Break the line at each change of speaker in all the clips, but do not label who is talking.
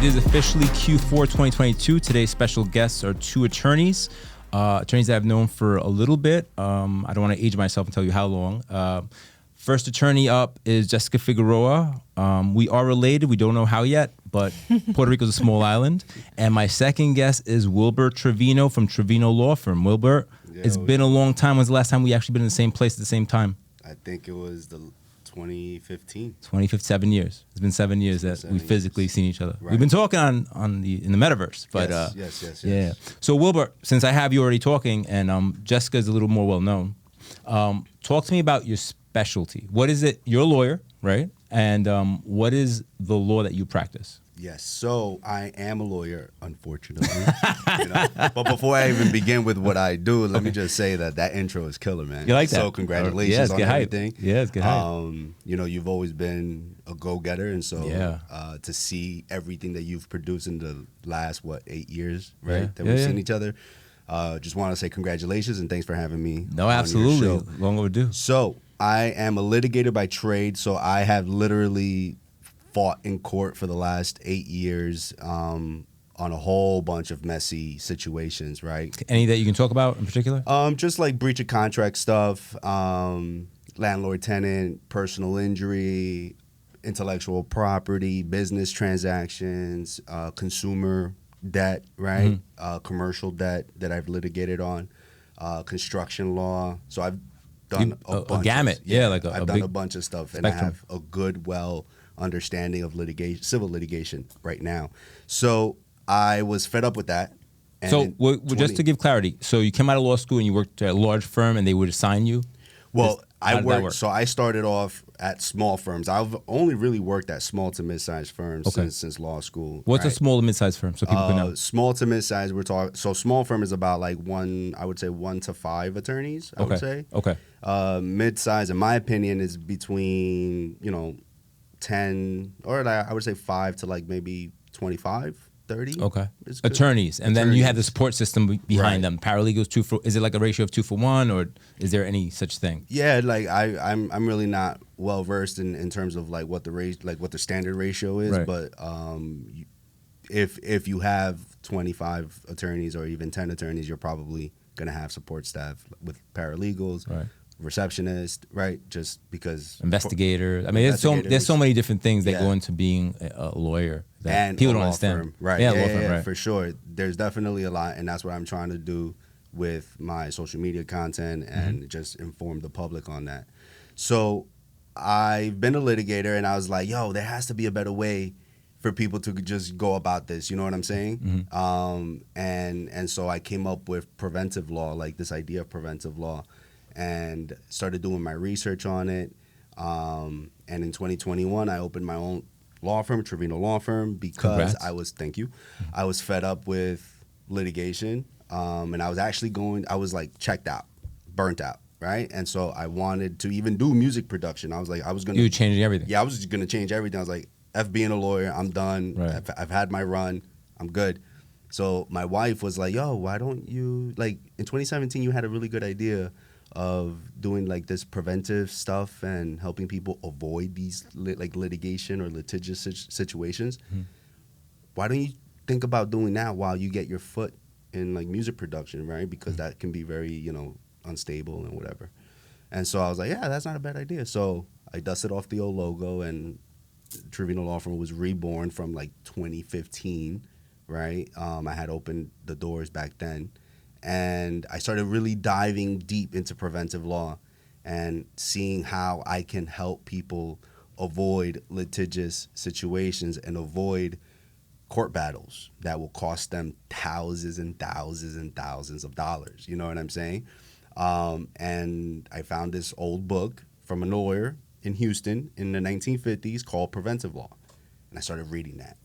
It is officially Q4 2022. Today's special guests are two attorneys. Attorneys that I've known for a little bit. I don't want to age myself and tell you how long. First attorney up is Jessica Figueroa. We are related. We don't know how yet, but Puerto Rico's a small island. And my second guest is Wilber Trivino from Trivino Law Firm. Wilber, it's been a long time. When's the last time we actually been in the same place at the same time?
I think it was the 2015.
7 years. It's been 7 years that we physically seen each other.
Right.
We've been talking in the metaverse, but
yes.
yeah. So Wilber, since I have you already talking, and Jessica's a little more well known, talk to me about your specialty. What is it? You're a lawyer, right? And what is the law that you practice?
Yes, so I am a lawyer, unfortunately. But before I even begin with what I do, let me just say that intro is killer, man.
You like that?
So congratulations on everything.
Yeah, it's good hype.
You've always been a go-getter, and so to see everything that you've produced in the last, 8 years, right, that we've seen each other, just want to say congratulations and thanks for having me.
No, absolutely. Long overdue.
So I am a litigator by trade, so I have literally fought in court for the last 8 years on a whole bunch of messy situations, right?
Any that you can talk about in particular?
Just like breach of contract stuff, landlord-tenant, personal injury, intellectual property, business transactions, consumer debt, right? Commercial debt that I've litigated on, construction law. So I've done a bunch.
A gamut,
I've done a bunch of stuff,
spectrum.
and I have a good, understanding of litigation, civil litigation right now. So I was fed up with that. And
so just to give clarity, so you came out of law school and you worked at a large firm and they would assign you?
Well, so I started off at small firms. I've only really worked at small to mid-sized firms since law school.
What's a small to mid-sized firm? So people can know.
Small to mid-sized, we're talking. So small firm is about like 1 to 5 attorneys, I would say.
Okay.
Mid-size, in my opinion, is between, 10, or I would say 5 to like maybe 25, 30.
Okay. Attorneys. And then you have the support system behind them. Paralegals, is it like a ratio of 2 for 1, or is there any such thing?
Yeah, like I'm really not well versed in terms of like what the standard ratio is,
right.
But if you have 25 attorneys or even 10 attorneys, you're probably gonna have support staff with paralegals.
Right.
Receptionist, right? Just because
investigator. I mean, there's so many different things that go into being a lawyer that
and
people don't
law
understand.
Firm. Right?
Yeah, law firm, right.
For sure. There's definitely a lot, and that's what I'm trying to do with my social media content and just inform the public on that. So I've been a litigator, and I was like, yo, there has to be a better way for people to just go about this. You know what I'm saying? And so I came up with preventive law, like this idea of preventive law, and started doing my research on it. And in 2021, I opened my own law firm, Trivino Law Firm, because I was fed up with litigation. And I was like checked out, burnt out, right? And so I wanted to even do music production. I was going to...
You were changing everything.
Yeah, I was just going to change everything. I was like, F being a lawyer, I'm done.
Right.
I've had my run. I'm good. So my wife was like, yo, why don't you... Like, in 2017, you had a really good idea of doing like this preventive stuff and helping people avoid these litigation or litigious situations. Why don't you think about doing that while you get your foot in like music production, right? Because that can be very, unstable and whatever. And so I was like, yeah, that's not a bad idea. So I dusted off the old logo, and Trivino Law Firm was reborn from like 2015, right? I had opened the doors back then. And I started really diving deep into preventive law and seeing how I can help people avoid litigious situations and avoid court battles that will cost them thousands and thousands and thousands of dollars. You know what I'm saying? And I found this old book from a lawyer in Houston in the 1950s called Preventive Law. And I started reading that.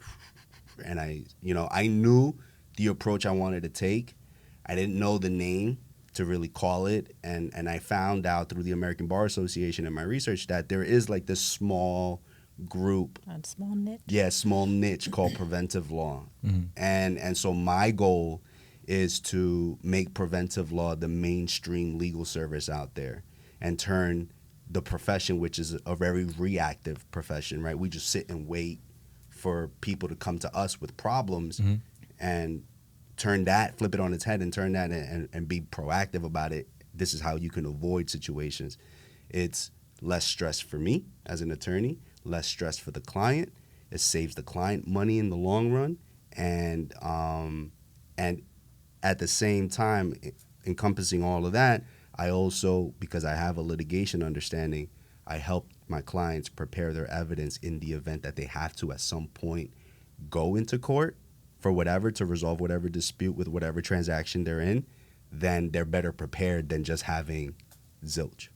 And I knew the approach I wanted to take. I didn't know the name to really call it, and I found out through the American Bar Association and my research that there is like this small group.
A small niche?
Yeah, small niche called preventive law. And so my goal is to make preventive law the mainstream legal service out there and turn the profession, which is a very reactive profession, right? We just sit and wait for people to come to us with problems and flip it on its head and turn that and be proactive about it. This is how you can avoid situations. It's less stress for me as an attorney, less stress for the client. It saves the client money in the long run, and at the same time, encompassing all of that, I also, because I have a litigation understanding, I help my clients prepare their evidence in the event that they have to at some point go into court for whatever, to resolve whatever dispute with whatever transaction they're in. Then they're better prepared than just having zilch.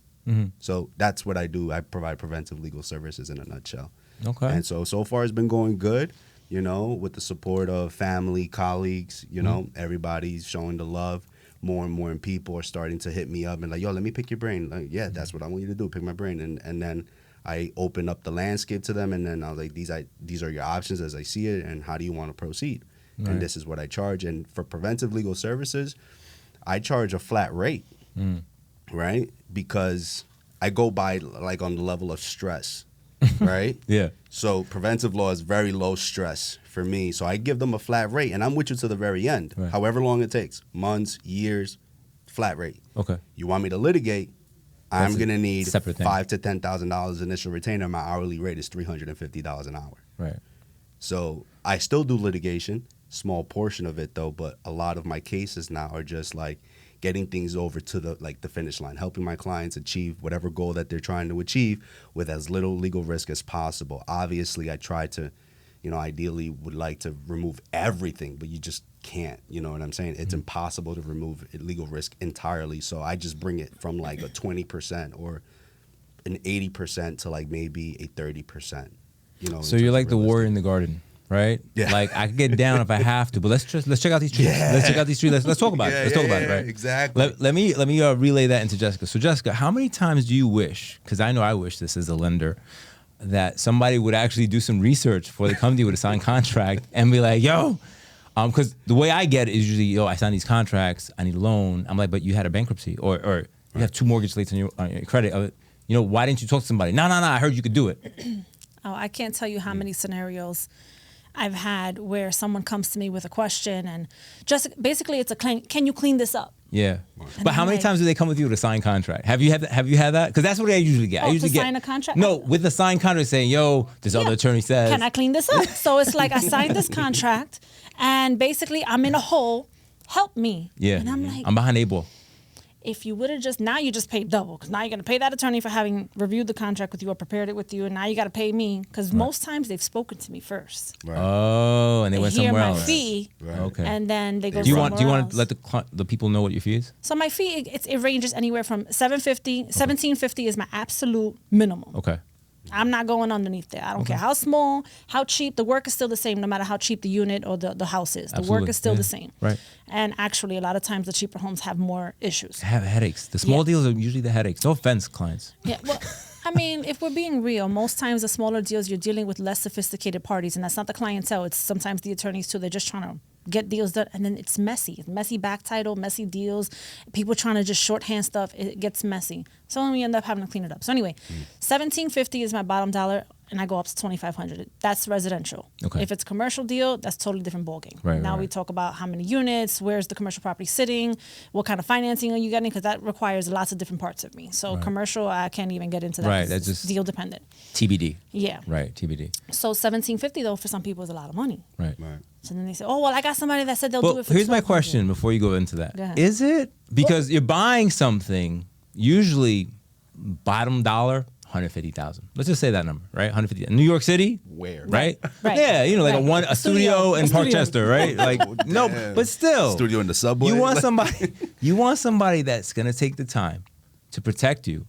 So that's what I do. I provide preventive legal services in a nutshell.
Okay.
And so far it's been going good, you know, with the support of family, colleagues, you know, everybody's showing the love. More and more people are starting to hit me up and like, yo, let me pick your brain. Like, yeah, that's what I want you to do, pick my brain. And then I open up the landscape to them, and then I was like, these are your options as I see it, and how do you want to proceed? Right. And this is what I charge. And for preventive legal services, I charge a flat rate, right? Because I go by like on the level of stress, right?
Yeah.
So preventive law is very low stress for me. So I give them a flat rate, and I'm with you to the very end,
right.
However long it takes, months, years, flat rate.
Okay. You
want me to litigate, I'm going to need $5,000 to $10,000 initial retainer. My hourly rate is $350 an hour.
Right.
So I still do litigation, small portion of it though, but a lot of my cases now are just like getting things over to the finish line, helping my clients achieve whatever goal that they're trying to achieve with as little legal risk as possible. Obviously, I try to, you know, ideally would like to remove everything, but you just can't, you know what I'm saying? It's impossible to remove legal risk entirely. So I just bring it from like a 20% or an 80% to like maybe a 30%, you know.
So you're like the warrior in the garden, right?
Yeah.
Like I could get down if I have to, but let's check out these trees.
Yeah.
Let's check out these trees. Let's talk about it. Let's talk about it, right?
Exactly.
Let me relay that into Jessica. So Jessica, how many times do you wish, because I know I wish this as a lender, that somebody would actually do some research before they come to you with a signed contract and be like, yo, because the way I get it is usually, yo, I signed these contracts, I need a loan. I'm like, but you had a bankruptcy or you have 2 mortgage rates on your credit. You know, why didn't you talk to somebody? No, I heard you could do it.
Oh, I can't tell you how many scenarios I've had where someone comes to me with a question and just basically it's a claim. Can you clean this up?
Yeah,
and
but how many times do they come with you with a signed contract? Have you had that? Because that's what I usually get. I usually
sign a contract?
No, with a signed contract saying, "Yo, this other attorney says."
Can I clean this up? So it's like I signed this contract, and basically I'm in a hole. Help me.
Yeah,
and I'm like,
I'm behind a ball.
If you would have now you just paid double, because now you're going to pay that attorney for having reviewed the contract with you or prepared it with you, and now you got to pay me, because most times they've spoken to me first.
Right. Oh, and they went somewhere else.
They hear my fee,
okay,
and then they go somewhere else.
Do you want to let the people know what your fee is?
So my fee, it ranges anywhere from $750, $1,750 is my absolute minimum.
Okay.
I'm not going underneath there. I don't care how small, how cheap. The work is still the same no matter how cheap the unit or the house is. The work is still the same.
Right.
And actually, a lot of times the cheaper homes have more issues.
Have headaches. The small deals are usually the headaches. No offense, clients.
Yeah, well, I mean, if we're being real, most times the smaller deals, you're dealing with less sophisticated parties, and that's not the clientele. It's sometimes the attorneys, too. They're just trying to get deals done, and then it's messy. It's messy back title, messy deals, people trying to just shorthand stuff. It gets messy. So then we end up having to clean it up. So anyway, $1,750 is my bottom dollar, and I go up to $2,500. That's residential.
Okay.
If it's a commercial deal, that's totally different ballgame.
Right,
now
right.
we talk about how many units, where's the commercial property sitting, what kind of financing are you getting, because that requires lots of different parts of me. So commercial, I can't even get into that.
Right, that's
just deal dependent.
TBD.
Yeah.
Right, TBD.
So $1,750 though for some people is a lot of money.
Right.
So then they say, oh, well, I got somebody that said they'll do it for
here's my
$1,200.
question before you go into that.
Go ahead.
Is it because you're buying something, usually bottom dollar, 150,000. Let's just say that number, right? 150. In New York City,
Where?
right?
Right.
Yeah, you know, like
Right.
a studio in Parkchester, right? Like no,
Damn.
but still,
Studio in the subway.
you want somebody that's gonna take the time to protect you,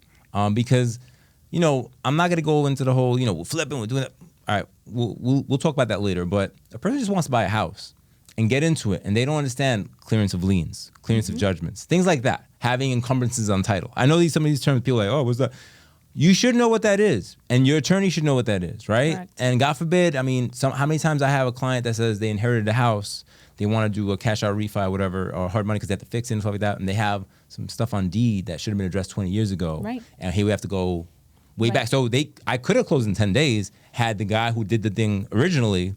because you know I'm not gonna go into the whole we're flipping, we're doing that. All right, we'll talk about that later. But a person just wants to buy a house and get into it, and they don't understand clearance of liens, clearance of judgments, things like that, having encumbrances on title. I know some of these terms, people are like, oh, what's that? You should know what that is, and your attorney should know what that is, right?
Correct.
And God forbid, I mean, how many times I have a client that says they inherited a house, they want to do a cash out refi, whatever, or hard money because they have to fix it and stuff like that, and they have some stuff on deed that should have been addressed 20 years ago,
Right.
and here we have to go way
Right.
back. So I could have closed in 10 days had the guy who did the thing originally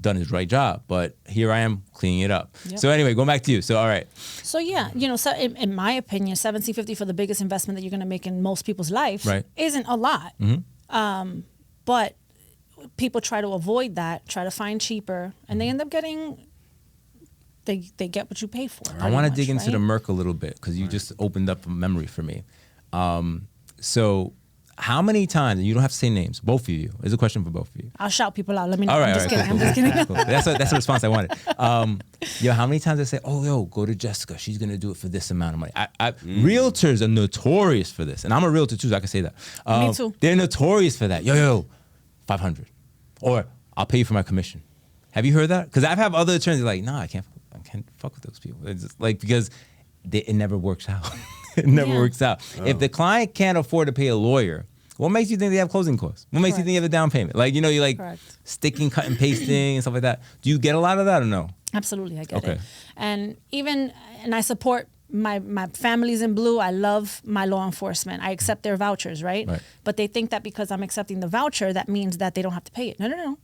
done his right job. But here I am cleaning it up.
Yep.
So anyway, going back to you. So all right.
So yeah, so in my opinion, $1,750 for the biggest investment that you're going to make in most people's life
Right.
isn't a lot. But people try to avoid that, try to find cheaper, and they end up getting. They get what you pay for.
I want to
pretty
dig
much,
into the
right?
murk a little bit because you just opened up a memory for me. So how many times, and you don't have to say names, both of you, it's a question for both of you.
I'll shout people out. Let me know.
All right,
I'm just kidding.
cool,
I'm just
cool,
kidding.
cool. That's the response I wanted. How many times I say, oh, yo, go to Jessica. She's going to do it for this amount of money. Realtors are notorious for this. And I'm a realtor too, so I can say that.
Me too.
They're notorious for that. Yo, 500. Or I'll pay you for my commission. Have you heard that? Because I've had other attorneys like, nah, I can't fuck with those people. It's just like, because it never works out. It never works out. If the client can't afford to pay a lawyer, what makes you think they have closing costs? What makes you
Correct.
think you have a down payment? Like, you like
Correct.
sticking, cutting, pasting, and stuff like that. Do you get a lot of that or no?
Absolutely, I get
Okay.
it. And I support my families in blue. I love my law enforcement. I accept their vouchers, right? But they think that because I'm accepting the voucher, that means that they don't have to pay it. No.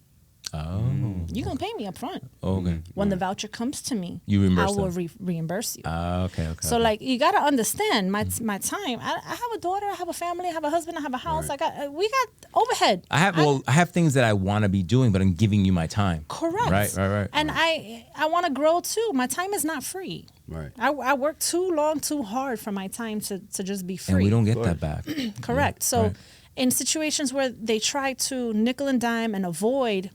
Oh.
You're going to pay me up front.
Okay.
When the voucher comes to me,
You reimburse
I will
them.
reimburse you.
Okay.
So like you got to understand my time. I have a daughter, I have a family, I have a husband, I have a house. We got overhead.
I have things that I want to be doing, but I'm giving you my time.
Correct.
Right.
And I want to grow too. My time is not free.
Right.
I work too long, too hard for my time to just be free.
And we don't get that back.
Correct. So
right.
in situations where they try to nickel and dime and avoid,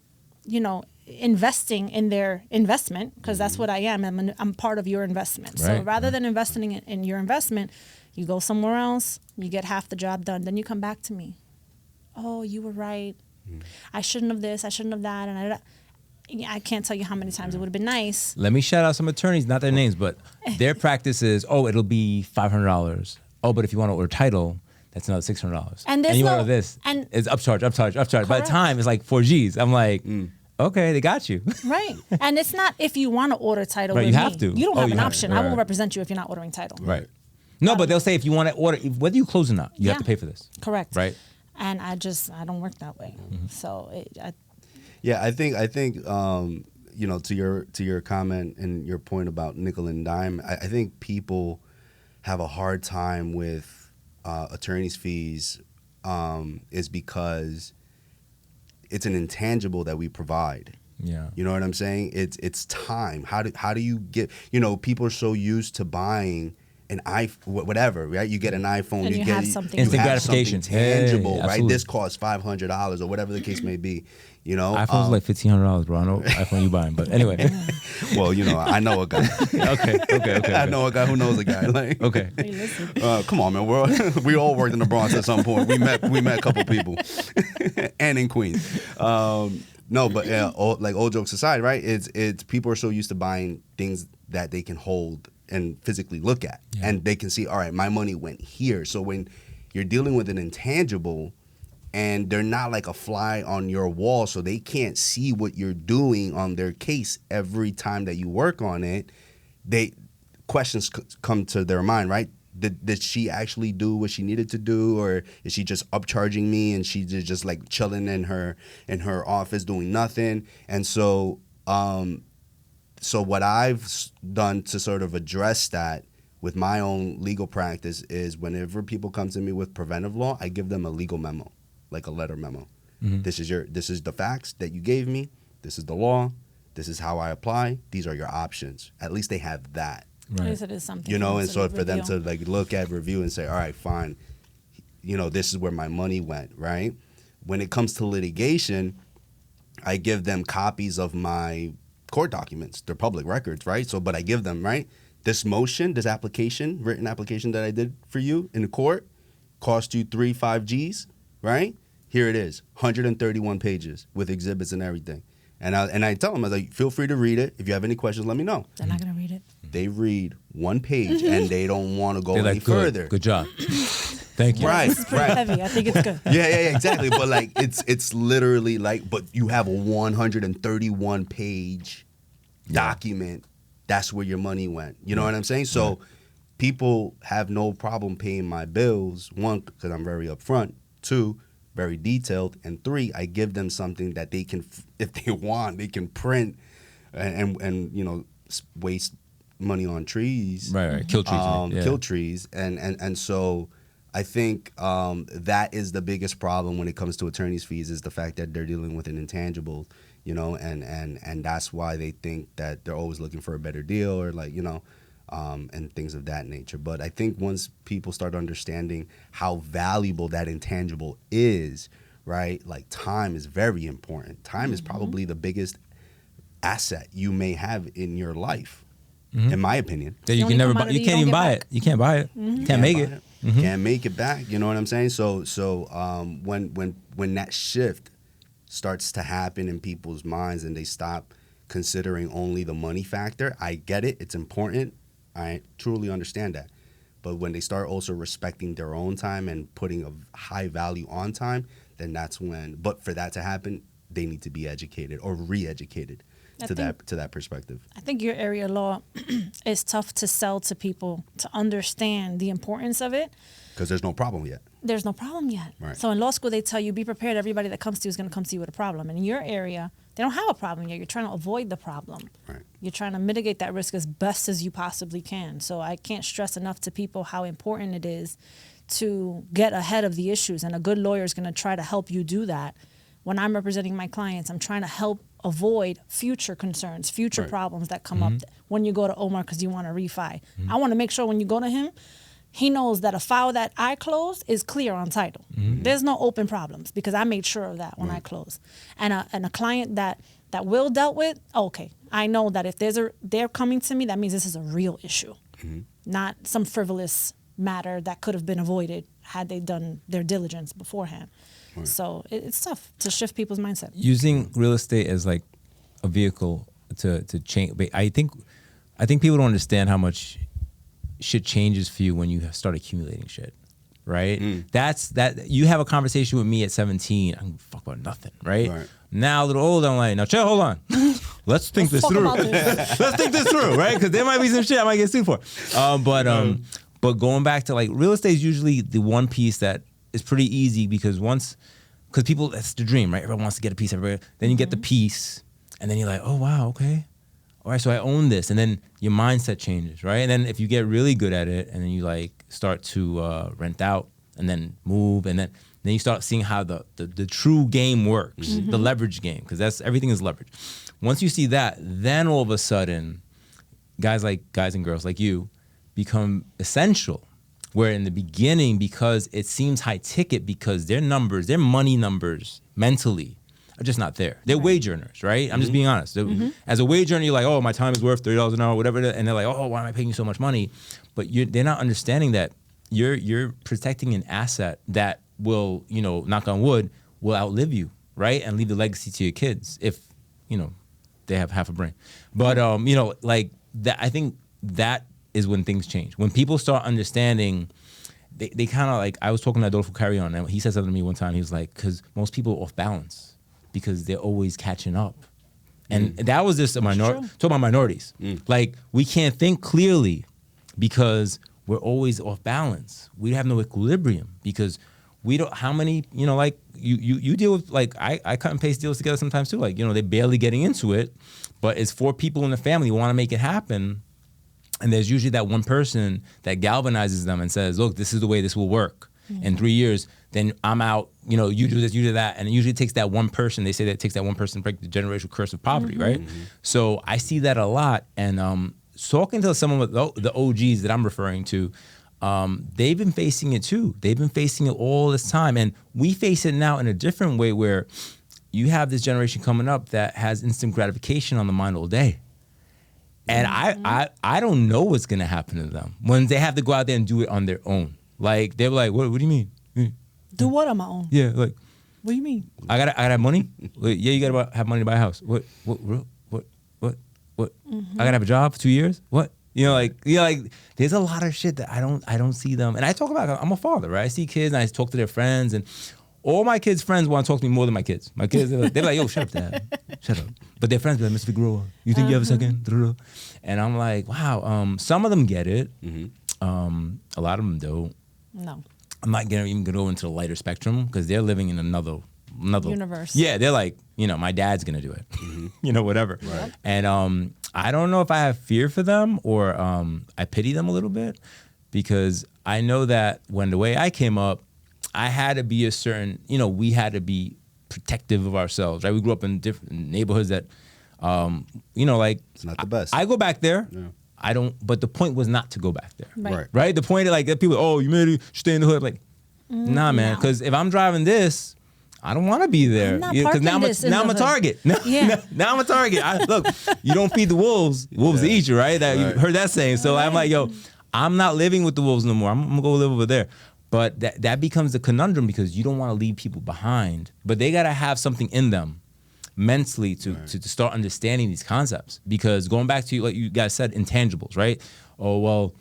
investing in their investment, because that's what I am. I'm part of your investment. So
Right,
rather than investing in your investment, you go somewhere else, you get half the job done, then you come back to me. Oh, you were right. I shouldn't have this, I shouldn't have that. And I can't tell you how many times it would have been nice.
Let me shout out some attorneys, not their names, but their practice is, it'll be $500. Oh, but if you want to order title, that's another $600.
And there's
you
no-
want this,
and-
it's upcharge. By the
Correct.
time, it's like 4 Gs. I'm like, okay, they got you.
Right. And it's not if you want to order title
Right,
with
you
me.
have to.
You don't
Oh,
have
you
an
have
option.
to.
I
Right.
won't represent you if you're not ordering title.
Right. No, but they'll say if you want to order, whether you close or not, you have to pay for this.
Correct.
Right.
And I don't work that way. So
Yeah, I think to your comment and your point about nickel and dime, I think people have a hard time with attorney's fees is because it's an intangible that we provide.
Yeah.
You know what I'm saying? It's time. How do you get? People are so used to buying an iPhone, whatever, right? You get an iPhone,
And
you
you
get
have something
you
Instant
have
gratification.
something tangible,
Hey,
right?
absolutely.
This costs $500 or whatever the case may be.
iPhone's like $1,500, bro. I know iPhone you buying, but anyway.
Well, I know a guy.
Okay.
I know a guy who knows a guy. Like,
Okay.
hey, listen.
come on, man. We all worked in the Bronx at some point. We met a couple people, and in Queens. No, but all jokes aside, right? It's people are so used to buying things that they can hold and physically look at, and they can see, all right, my money went here. So when you're dealing with an intangible, and they're not like a fly on your wall, so they can't see what you're doing on their case every time that you work on it, questions come to their mind, right? Did she actually do what she needed to do, or is she just upcharging me and she's just like chilling in her office doing nothing? And so what I've done to sort of address that with my own legal practice is whenever people come to me with preventive law, I give them a legal memo, like a letter memo.
Mm-hmm.
This is the facts that you gave me. This is the law. This is how I apply. These are your options. At least they have that.
At least it is something.
And so for them
review.
to like look at, review, and say, all right, fine, this is where my money went, right? When it comes to litigation, I give them copies of my court documents. They're public records, right? But I give them, right? This motion, this application, written application that I did for you in the court cost you 5 Gs, right? Here it is, 131 pages with exhibits and everything. And I tell them, I was like, feel free to read it. If you have any questions, let me know.
They're not going to read it.
They read one page and they don't want to go
They're
any
like,
further.
Good job. Thank you.
Right,
This is pretty heavy. I think it's good.
Yeah, exactly. But like, it's literally like, but you have a 131 page document. That's where your money went. You know what I'm saying? So people have no problem paying my bills. One, because I'm very upfront. 2, very detailed, and 3, I give them something that they can, if they want, they can print and you know, waste money on trees,
right, kill trees,
kill trees, and so I think that is the biggest problem when it comes to attorneys' fees, is the fact that they're dealing with an intangible, you know, and that's why they think that they're always looking for a better deal, or like, you know, and things of that nature. But I think once people start understanding how valuable that intangible is, right, like time is very important. Time is probably the biggest asset you may have in your life, in my opinion.
That you can never buy. You can't even buy it. You can't buy it. You can't make it.
Can't make it back. You know what I'm saying? So when that shift starts to happen in people's minds and they stop considering only the money factor, I get it. It's important. I truly understand that. But when they start also respecting their own time and putting a high value on time, then that's when. But for that to happen, they need to be educated or re-educated to that perspective.
I think your area law is tough to sell to people to understand the importance of it.
Because there's no problem yet.
There's no problem yet.
Right.
So in law school, they tell you, be prepared. Everybody that comes to you is going to come to you with a problem. And in your area, they don't have a problem yet. You're trying to avoid the problem.
Right.
You're trying to mitigate that risk as best as you possibly can. So I can't stress enough to people how important it is to get ahead of the issues. And a good lawyer is going to try to help you do that. When I'm representing my clients, I'm trying to help avoid future concerns, future problems that come up when you go to Omar because you want to refi. I want to make sure when you go to him, he knows that a file that I closed is clear on title. There's no open problems because I made sure of that when I closed. And a client that Will dealt with, okay, I know that if they're coming to me, that means this is a real issue, not some frivolous matter that could have been avoided had they done their diligence beforehand. Right. So it's tough to shift people's mindset.
Using real estate as like a vehicle to change. I think people don't understand how much shit changes for you when you start accumulating shit, right? That's you have a conversation with me at 17. I don't fuck about nothing, right? Now a little older, I'm like, now chill, hold on. Let's think this through. Let's think this through, right? Because there might be some shit I might get sued for. But going back to like real estate is usually the one piece that is pretty easy because people, that's the dream, right? Everyone wants to get a piece of it. Then you get the piece, and then you're like, oh, wow, okay. All right, so I own this. And then your mindset changes, right? And then if you get really good at it, and then you like start to rent out and then move, and then you start seeing how the true game works, the leverage game, because everything is leverage. Once you see that, then all of a sudden, guys and girls like you become essential. Where in the beginning, because it seems high ticket, because their money numbers mentally are just not there. They're wage earners, right? I'm just being honest. As a wage earner, you're like, oh, my time is worth $30 an hour, whatever. And they're like, oh, why am I paying you so much money? But they're not understanding that you're protecting an asset that will, you know, knock on wood, will outlive you, right? And leave the legacy to your kids if, you know, they have half a brain. But, you know, like that, I think that is when things change. When people start understanding, they kind of like, I was talking to Adolfo Carrion, and he said something to me one time. He was like, because most people are off balance because they're always catching up. And that was just a minority, talking about minorities. Like, we can't think clearly because we're always off balance. We have no equilibrium because we don't, how many, you know, like you deal with, like, I cut and paste deals together sometimes too. Like, you know, they're barely getting into it, but it's 4 people in the family who want to make it happen. And there's usually that one person that galvanizes them and says, look, this is the way this will work. In 3 years, then I'm out, you know, you do this, you do that. And it usually takes that one person. They say that it takes that one person to break the generational curse of poverty, right? So I see that a lot. And talking to someone with the OGs that I'm referring to, they've been facing it too. They've been facing it all this time. And we face it now in a different way where you have this generation coming up that has instant gratification on the mind all day. And I don't know what's gonna happen to them when they have to go out there and do it on their own. Like, they're like, what do you mean?
Do what on my own?
Yeah, like,
what do you mean?
I gotta have money? Yeah, you gotta have money to buy a house. What? I gotta have a job for 2 years? What? You know, like, there's a lot of shit that I don't see them. And I talk about, I'm a father, right? I see kids and I talk to their friends, and all my kids' friends want to talk to me more than my kids. My kids, they're like, yo, shut up, Dad. Shut up. But their friends be like, Mr. Figueroa, you think you have a second? And I'm like, wow, some of them get it. A lot of them don't.
No.
I'm not even gonna go into the lighter spectrum because they're living in another
Universe.
Yeah, they're like, my dad's gonna do it, whatever.
Right.
And I don't know if I have fear for them or I pity them a little bit because I know that when the way I came up, I had to be a certain, we had to be protective of ourselves, right? We grew up in different neighborhoods that, like
It's not the best.
I go back there.
Yeah.
I don't, but the point was not to go back there.
Right.
Right? The point of like people, oh, you made it, stay in the hood. Like, nah, man,
no.
because if I'm driving this, I don't want to be there.
I'm not
Because now
parking this in
now I'm
the
a
hood.
target.
Yeah.
Now I'm a target. Look, you don't feed the wolves eat you, right? That
Right.
You heard that saying. So I'm like, yo, I'm not living with the wolves no more. I'm gonna go live over there. But that becomes the conundrum because you don't want to leave people behind. But they gotta have something in them mentally to start understanding these concepts. Because going back to like you guys said, intangibles, right? Oh well,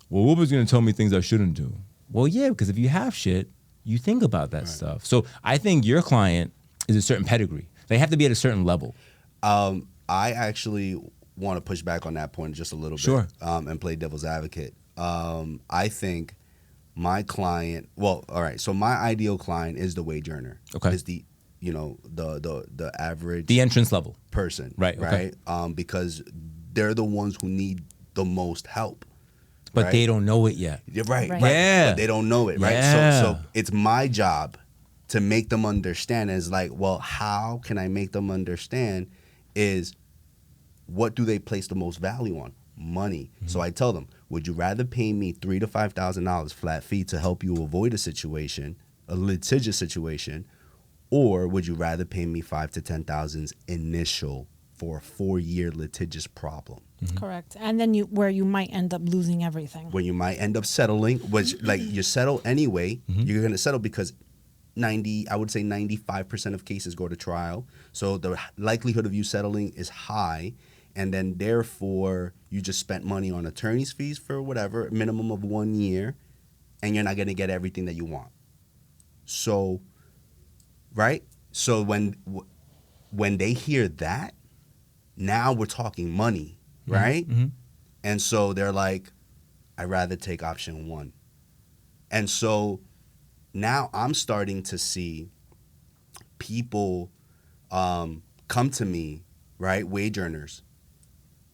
Wilber's gonna tell me things I shouldn't do. Well, yeah, because if you have shit, you think about that stuff. So I think your client is a certain pedigree. They have to be at a certain level.
I actually want to push back on that point just a little
Sure.
bit and play devil's advocate. I think my client, well, all right, so my ideal client is the wage earner.
Okay.
Is the the average
The entrance level.
person.
Right, okay.
Right. Because they're the ones who need the most help.
But
right?
they don't know it yet.
You're right.
Right.
Right.
Yeah.
But they don't know it, right?
Yeah.
So it's my job to make them understand. And it's like, well, how can I make them understand is what do they place the most value on? Money.
Mm-hmm.
So I tell them, would you rather pay me $3,000 to $5,000 flat fee to help you avoid a situation, a litigious situation, or would you rather pay me $5,000 to $10,000 initial for a 4-year litigious problem?
Correct. And then where you might end up losing everything.
When you might end up settling, which like you settle anyway, you're going to settle because 95% of cases go to trial. So the likelihood of you settling is high. And then therefore you just spent money on attorney's fees for whatever, minimum of 1 year, and you're not going to get everything that you want. So, right? So when they hear that, now we're talking money, right?
Mm-hmm.
And so they're like, I'd rather take option 1. And so now I'm starting to see people come to me, right? Wage earners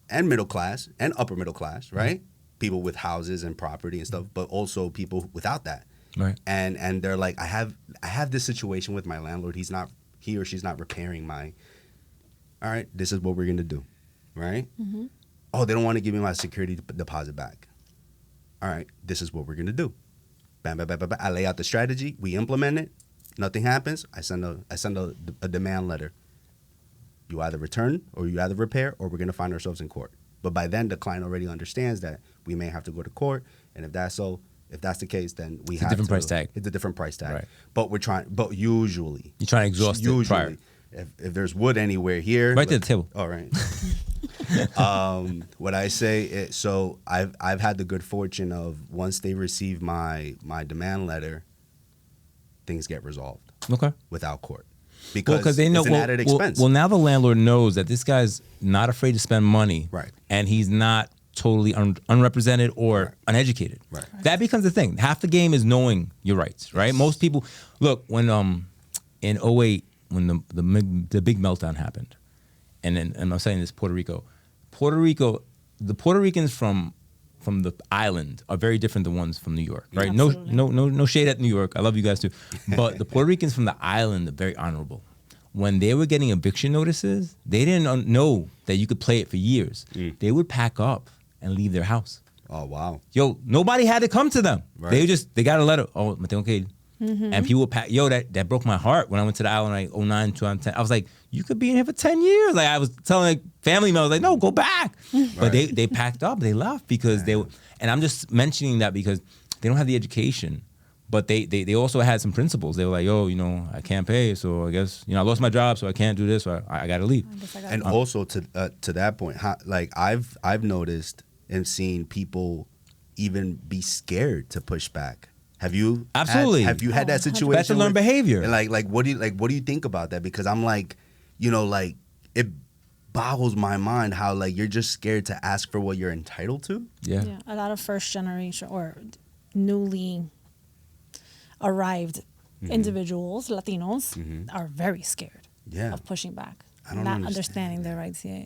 and middle class and upper middle class, right? People with houses and property and stuff, but also people without that.
Right.
And they're like, I have this situation with my landlord. He or she's not repairing my. All right, this is what we're gonna do, right?
Mm-hmm.
Oh, they don't want to give me my security deposit back. All right, this is what we're gonna do. Bam, bam, bam, bam, bam. I lay out the strategy. We implement it. Nothing happens. I send a demand letter. You either return or you either repair, or we're gonna find ourselves in court. But by then, the client already understands that we may have to go to court, and if that's the case, then we have
a different price tag.
It's a different price tag.
Right.
But usually
You're trying to exhaust it prior.
If there's wood anywhere here,
Right to the table.
All right. What I say, so I've had the good fortune of once they receive my demand letter, things get resolved.
Okay.
Without court. Because
they know
it's an added expense.
Well, now the landlord knows that this guy's not afraid to spend money,
Right.
And he's not totally unrepresented or
Right.
uneducated.
Right.
That becomes the thing. Half the game is knowing your rights, right?
Yes.
Most people look when in 2008 when the big meltdown happened, and I'm saying this Puerto Rico, the Puerto Ricans from the island are very different than ones from New York, right?
Absolutely.
No shade at New York. I love you guys too, but the Puerto Ricans from the island are very honorable. When they were getting eviction notices, they didn't know that you could play it for years. They would pack up and leave their house.
Oh, wow.
Yo, nobody had to come to them.
Right.
They got a letter. Oh, me tengo que ir. And people would pack. Yo, that broke my heart when I went to the island like 09, 2010. I was like, you could be in here for 10 years. Like I was telling like family members, like, no, go back. But they packed up. They left because they were. And I'm just mentioning that because they don't have the education, but they also had some principles. They were like, yo, I can't pay, so I guess I lost my job, so I can't do this, so I got to leave.
And also to that point, like I've noticed and seen people even be scared to push back. Have you
Absolutely.
Have you had that
100%.
situation?
That's a learned behavior.
And like what do you think about that? Because I'm like, like it boggles my mind how like you're just scared to ask for what you're entitled to.
Yeah.
Yeah, a lot of first generation or newly. arrived individuals, Latinos, are very scared
Yeah.
of pushing back,
I don't
not
understand
understanding their rights. Yeah.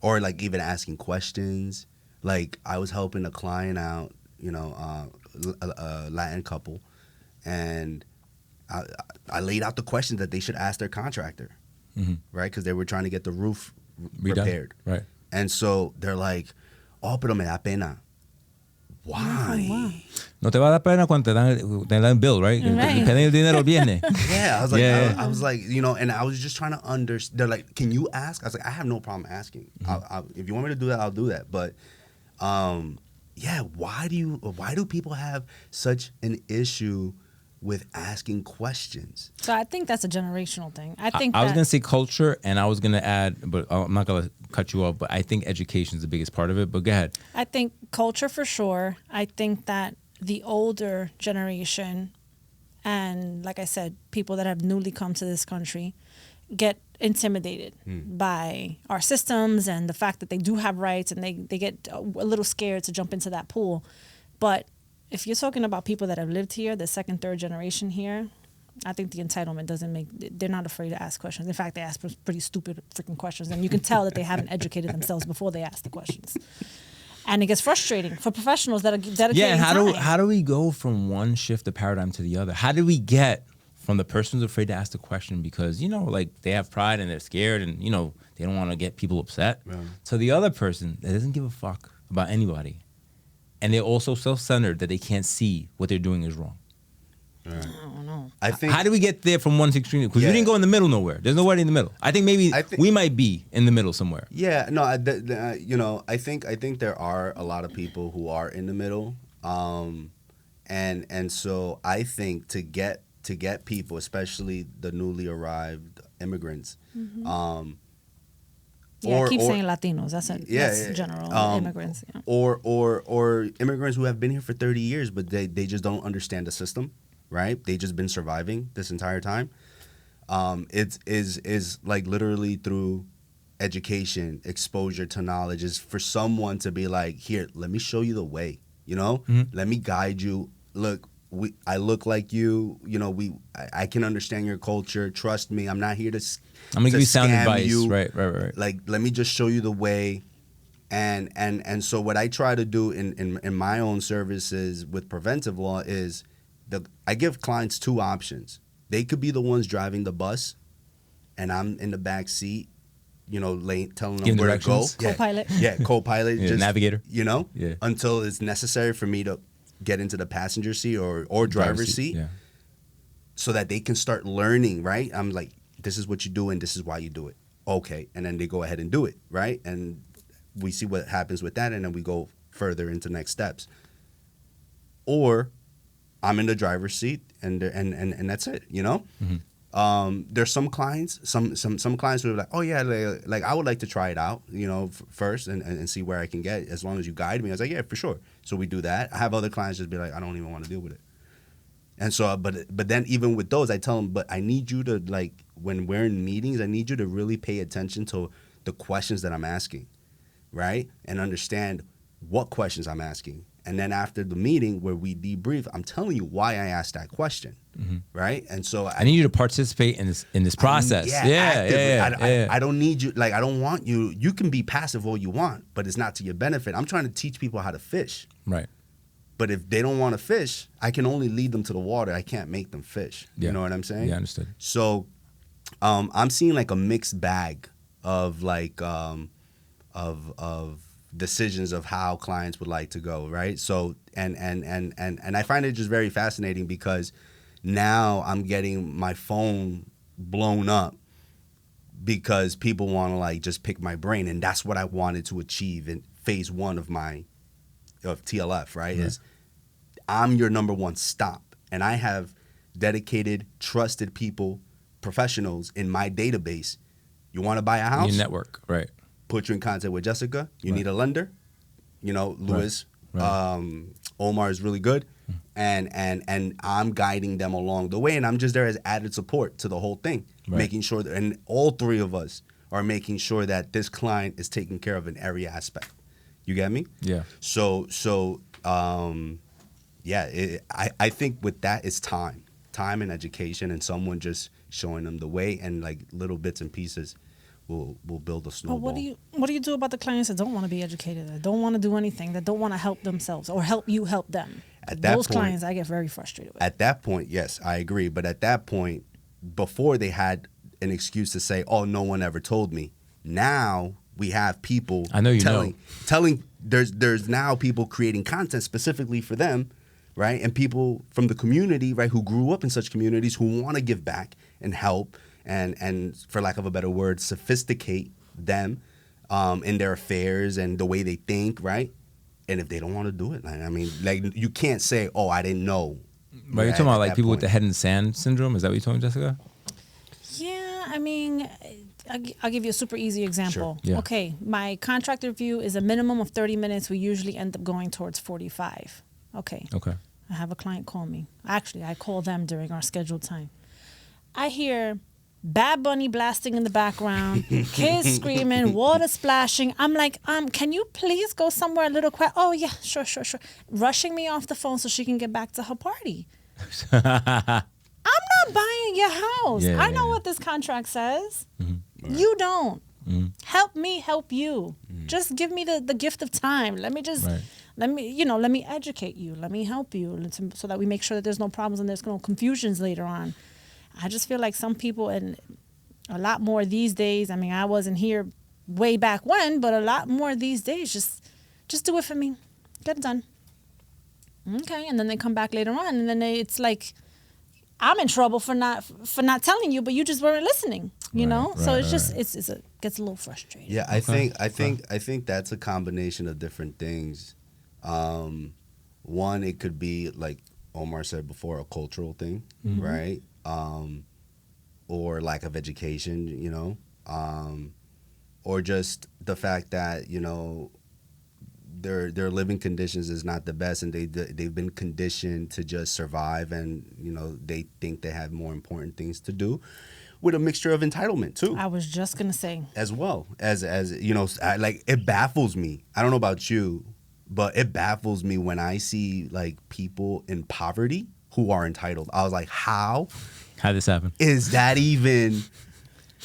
Or like even asking questions. Like I was helping a client out, a Latin couple, and I laid out the questions that they should ask their contractor, right? Because they were trying to get the roof repaired.
Right.
And so they're like, "Oh, pero me da pena." Why?
No te va a dar pena cuando te dan bill, right?
Right.
Depende del dinero viene.
Yeah, I was like,
Yeah.
I was like, and I was just trying to understand. They're like, "Can you ask?" I was like, "I have no problem asking. If you want me to do that, I'll do that." But, yeah, why do people have such an issue with asking questions?
So I think that's a generational thing. I
I was going to say culture, and I was going to add, but I'm not going to cut you off, but I think education is the biggest part of it. But go ahead.
I think culture for sure. I think that the older generation and, like I said, people that have newly come to this country get intimidated by our systems and the fact that they do have rights, and they get a little scared to jump into that pool. But if you're talking about people that have lived here, the second, third generation here, I think the entitlement they're not afraid to ask questions. In fact, they ask pretty stupid freaking questions, and you can tell that they haven't educated themselves before they ask the questions. And it gets frustrating for professionals that are dedicating
Yeah, and
time.
how do we go from one shift of paradigm to the other? How do we get from the person who's afraid to ask the question because, like they have pride and they're scared and, they don't want to get people upset, to the other person that doesn't give a fuck about anybody. And they're also self-centered that they can't see what they're doing is wrong.
Right.
I don't know.
I think.
How do we get there from one extreme? Because we didn't go in the middle nowhere. There's nobody in the middle. I think maybe we might be in the middle somewhere.
Yeah, no, I think there are a lot of people who are in the middle, and so I think to get people, especially the newly arrived immigrants,
I keep saying Latinos. That's general immigrants. Yeah.
or immigrants who have been here for 30 years, but they just don't understand the system, right? They just been surviving this entire time. It is like literally through education, exposure to knowledge, is for someone to be like, here, let me show you the way, let me guide you. Look, I look like you, I can understand your culture. Trust me, I'm not here to
I'm gonna give you sound
scam
advice.
you.
Right.
Like, let me just show you the way. And so what I try to do in my own services with preventive law is I give clients two options. They could be the ones driving the bus, and I'm in the back seat, telling them where to go.
Co-pilot.
Yeah, co-pilot.
Yeah,
just,
navigator.
Until it's necessary for me to get into the passenger seat or driver's seat, so that they can start learning, right? I'm like, this is what you do and this is why you do it. Okay, and then they go ahead and do it, right? And we see what happens with that, and then we go further into next steps. Or I'm in the driver's seat, and that's it, There's some clients, some clients who are like, oh yeah, like I would like to try it out, first and see where I can get, as long as you guide me. I was like, yeah, for sure. So we do that. I have other clients just be like, I don't even want to deal with it. And so, but then even with those, I tell them, but I need you to, like, when we're in meetings, I need you to really pay attention to the questions that I'm asking, right? And understand what questions I'm asking. And then after the meeting where we debrief, I'm telling you why I asked that question, right? And so
I need you to participate in this process.
I don't need you. Like, I don't want you. You can be passive all you want, but it's not to your benefit. I'm trying to teach people how to fish.
Right.
But if they don't want to fish, I can only lead them to the water. I can't make them fish.
Yeah.
You know what I'm saying?
Yeah, understood.
So, I'm seeing like a mixed bag of like of decisions of how clients would like to go, right? So and I find it just very fascinating because now I'm getting my phone blown up because people want to like just pick my brain, and that's what I wanted to achieve in phase 1 of TLF, right? Is I'm your number one stop, and I have dedicated, trusted people, professionals in my database. You want to buy a house?
Your network, right?
Put you in contact with Jessica. You need a lender. Louis, Omar is really good, and I'm guiding them along the way, and I'm just there as added support to the whole thing, making sure that, and all three of us are making sure that this client is taken care of in every aspect. You get me?
Yeah.
So yeah, I think with that it's time and education, and someone just showing them the way, and like little bits and pieces will build a snowball.
But what do you do about the clients that don't want to be educated, that don't want to do anything, that don't want to help themselves or help you help them?
At that
Those
point,
clients I get very frustrated with.
At that point, yes, I agree. But at that point, before they had an excuse to say, "Oh, no one ever told me." Now we have people
I know you
telling. There's now people creating content specifically for them, right? And people from the community, right, who grew up in such communities, who want to give back and help, and for lack of a better word, sophisticate them in their affairs and the way they think, right? And if they don't want to do it, I mean, like, you can't say, "Oh, I didn't know."
But you're talking about like people with the head in the sand syndrome. Is that what you're talking, Jessica?
Yeah, I mean, I'll give you a super easy example.
Sure. Yeah.
Okay, my contract review is a minimum of 30 minutes. We usually end up going towards 45. Okay. I have a client call me. Actually, I call them during our scheduled time. I hear Bad Bunny blasting in the background, kids screaming, water splashing. I'm like, can you please go somewhere a little quiet? Oh, yeah, sure. Rushing me off the phone so she can get back to her party. I'm not buying your house.
Yeah,
I know what this contract says. Mm-hmm. Right. You don't. Mm-hmm. Help me help you. Mm-hmm. Just give me the gift of time. Let me just... Right. Let me educate you. Let me help you so that we make sure that there's no problems and there's no confusions later on. I just feel like some people, and a lot more these days, I mean, I wasn't here way back when, but a lot more these days, just do it for me. Get it done. Okay, and then they come back later on, and then it's like, I'm in trouble for not telling you, but you just weren't listening, you know? So it's just, it gets a little frustrating.
Yeah, I think that's a combination of different things. One, it could be, like Omar said before, a cultural thing, mm-hmm. right? Or lack of education, you know, or just the fact that, you know, their living conditions is not the best, and they've been conditioned to just survive, and, you know, they think they have more important things to do, with a mixture of entitlement too.
I was just gonna say,
as well as you know, it baffles me. I don't know about you, but it baffles me when I see like people in poverty who are entitled. I was like, how
did this happen?
Is that even?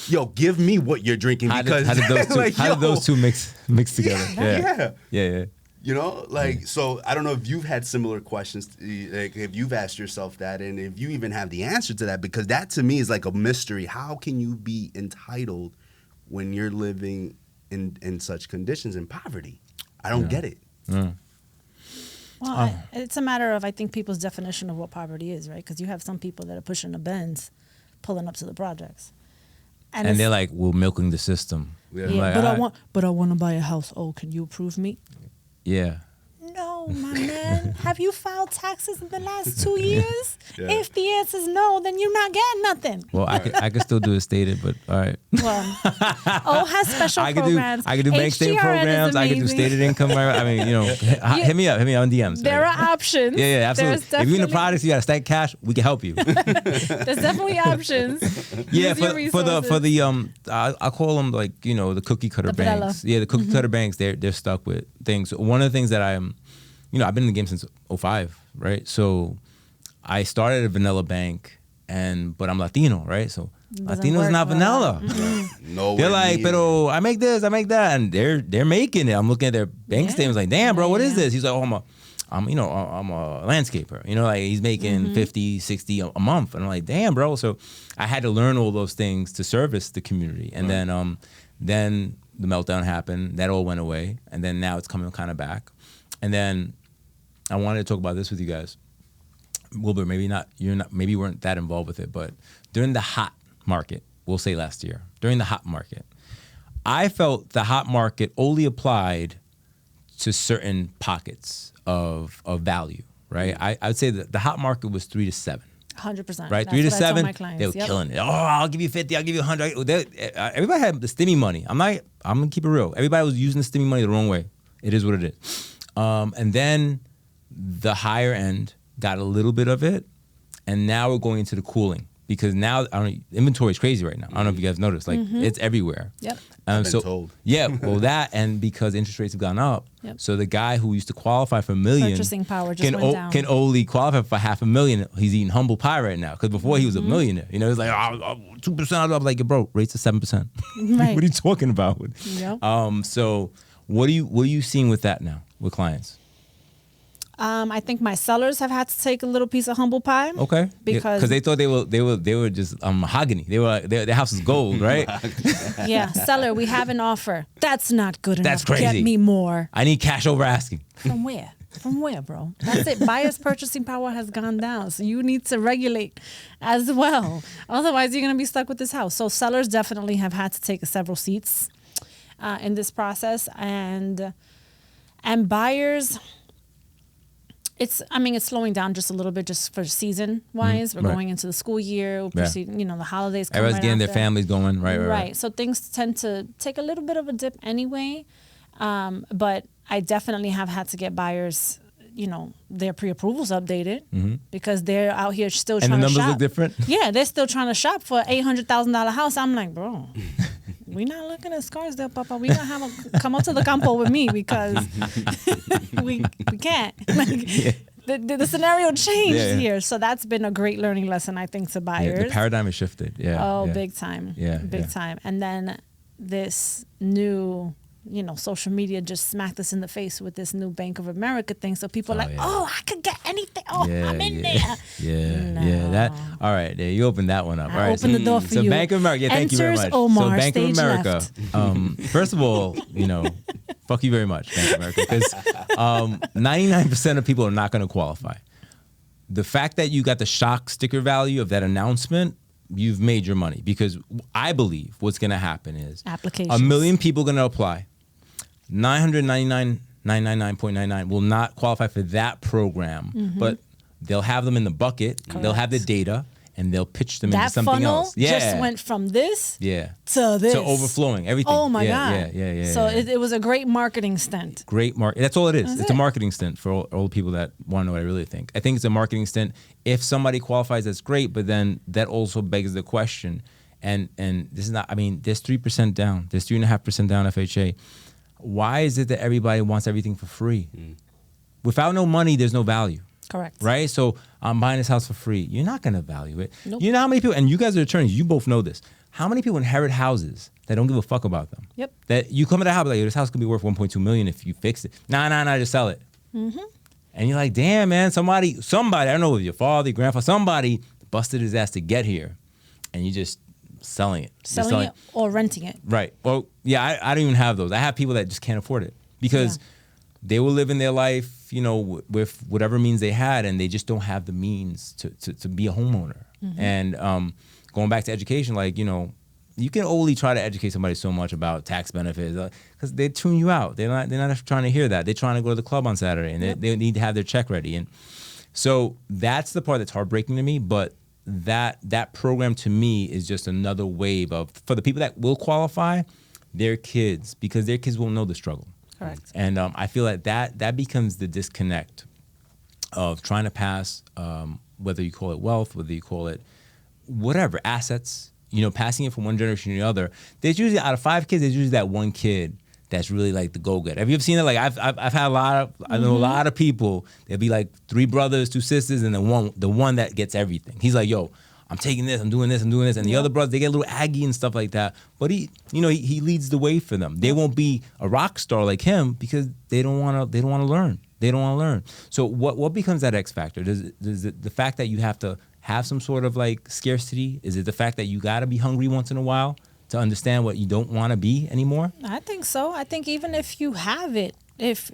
Yo, give me what you're drinking, because
how did those two mix together? Yeah.
You know, like, so I don't know if you've had similar questions, like if you've asked yourself that, and if you even have the answer to that, because that to me is like a mystery. How can you be entitled when you're living in such conditions in poverty? I don't get it.
Yeah.
Well, it's a matter of, I think, people's definition of what poverty is, right? Because you have some people that are pushing the Benz, pulling up to the projects,
and they're like, "We're milking the system."
Yeah, like, but I want to buy a house. Oh, can you approve me?
Yeah.
No, my man. Have you filed taxes in the last 2 years? Yeah. If the answer is no, then you're not getting nothing.
Well, I could still do it stated, but all right.
Well, has special programs.
I could do bank statement programs. I could do stated income. I mean, you know, hit me up on DMs.
There are options.
Yeah, absolutely. If you're in the products, you got to stack cash. We can help you.
There's definitely options.
Yeah, for the I call them, like, you know, the cookie cutter banks. Yeah, the cookie cutter banks. They're stuck with things. One of the things that you know, I've been in the game since 2005, right? So I started at a vanilla bank, but I'm Latino, right? So Latino's not vanilla.
Mm-hmm.
No,
they're like, pero I make this, I make that, and they're making it. I'm looking at their bank statements, like, damn, bro, what is this? He's like, oh, I'm a landscaper. You know, like, he's making 50, 60 a month, and I'm like, damn, bro. So I had to learn all those things to service the community, and then the meltdown happened. That all went away, and then now it's coming kind of back, and then I wanted to talk about this with you guys. Wilber, maybe you weren't that involved with it, but during the hot market, we'll say last year, during the hot market, I felt the hot market only applied to certain pockets of value, right? I would say that the hot market was 3 to 7.
100%.
Right, 3 to 7, they were killing it. Oh, I'll give you 50, I'll give you 100. Everybody had the stimmy money. I'm gonna keep it real. Everybody was using the stimmy money the wrong way. It is what it is. And then the higher end got a little bit of it, and now we're going into the cooling because now inventory is crazy right now. I don't know if you guys noticed, like it's everywhere.
Yep.
I've been told.
Yeah, well that, and because interest rates have gone up, so the guy who used to qualify for $1 million
Purchasing power just went down.
Can only qualify for $500,000. He's eating humble pie right now, because before he was a millionaire. You know, he's like 2%. I was like, bro, rates are 7%.
Right.
What are you talking about?
Yep.
So what are you seeing with that now with clients?
I think my sellers have had to take a little piece of humble pie.
Okay.
Because
they thought they were just mahogany. They were like, their house is gold, right?
yeah, seller, we have an offer. That's not good enough.
That's crazy.
Get me more.
I need cash over asking.
From where? From where, bro? That's it. Buyer's purchasing power has gone down. So you need to regulate as well. Otherwise, you're going to be stuck with this house. So sellers definitely have had to take several seats in this process. And buyers... It's slowing down just a little bit just for season wise. We're going into the school year. We're proceeding, the holidays come
Everyone's
right
getting
after.
their families going, right.
So things tend to take a little bit of a dip anyway. But I definitely have had to get buyers, their pre-approvals updated because they're out here still trying to shop.
And the numbers look different?
Yeah, they're still trying to shop for $800,000 house. I'm like, bro, we're not looking at Scarsdale, Papa. We're going to have come up to the campo with me because we can't. The scenario changed here. So that's been a great learning lesson, I think, to buyers.
Yeah, the paradigm has shifted.
Big time. Big time. And then this new... social media just smacked us in the face with this new Bank of America thing. So people are like, oh, I could get anything. Oh, I'm in there.
That. All right, there you opened that one up. All right,
opened the door for you.
So Bank of America, thank you very much.
Omar,
so Bank of
stage
America,
left.
First of all, fuck you very much, Bank of America, because 99% of people are not going to qualify. The fact that you got the shock sticker value of that announcement, you've made your money, because I believe what's going to happen is
applications.
1 million people going to apply. 999.99 will not qualify for that program, but they'll have them in the bucket. Correct. They'll have the data, and they'll pitch them into something else.
That funnel just went from this to this.
To overflowing, everything.
Oh, my God.
Yeah.
So it was a great marketing stunt.
Great market. That's all it is. It's a marketing stunt for all the people that want to know what I really think. I think it's a marketing stunt. If somebody qualifies, that's great, but then that also begs the question, and this is not, there's 3% down. There's 3.5% down FHA. Why is it that everybody wants everything for free? Without no money, there's no value.
Correct.
Right? So I'm buying this house for free. You're not going to value it.
Nope.
You know how many people, and you guys are attorneys, you both know this. How many people inherit houses that don't give a fuck about them?
Yep.
That you come to the house like, this house could be worth $1.2 million if you fix it. Nah, just sell it. And you're like, damn, man, somebody, I don't know, your father, your grandfather, somebody busted his ass to get here. And you just selling it.
Selling it or renting it.
Right. Well, yeah, I don't even have those. I have people that just can't afford it because they were living their life, with whatever means they had, and they just don't have the means to be a homeowner. And going back to education, you can only try to educate somebody so much about tax benefits because they tune you out. They're not trying to hear that. They're trying to go to the club on Saturday, and they need to have their check ready. And so that's the part that's heartbreaking to me, but that program to me is just another wave for the people that will qualify, their kids, because their kids won't know the struggle.
Correct.
And I feel like that becomes the disconnect of trying to pass, whether you call it wealth, whether you call it whatever, assets, passing it from one generation to the other. There's usually, out of 5 kids, there's usually that one kid that's really like the go-getter. Have you ever seen it? Like I've had I know a lot of people. There'll be like 3 brothers, 2 sisters, and the one that gets everything. He's like, yo, I'm taking this, I'm doing this, and the other brothers, they get a little aggy and stuff like that. But he leads the way for them. They won't be a rock star like him because they don't want to learn. They don't want to learn. So what becomes that X factor? Does it the fact that you have to have some sort of like scarcity? Is it the fact that you got to be hungry once in a while to understand what you don't want to be anymore?
I think so. I think even if you have it, if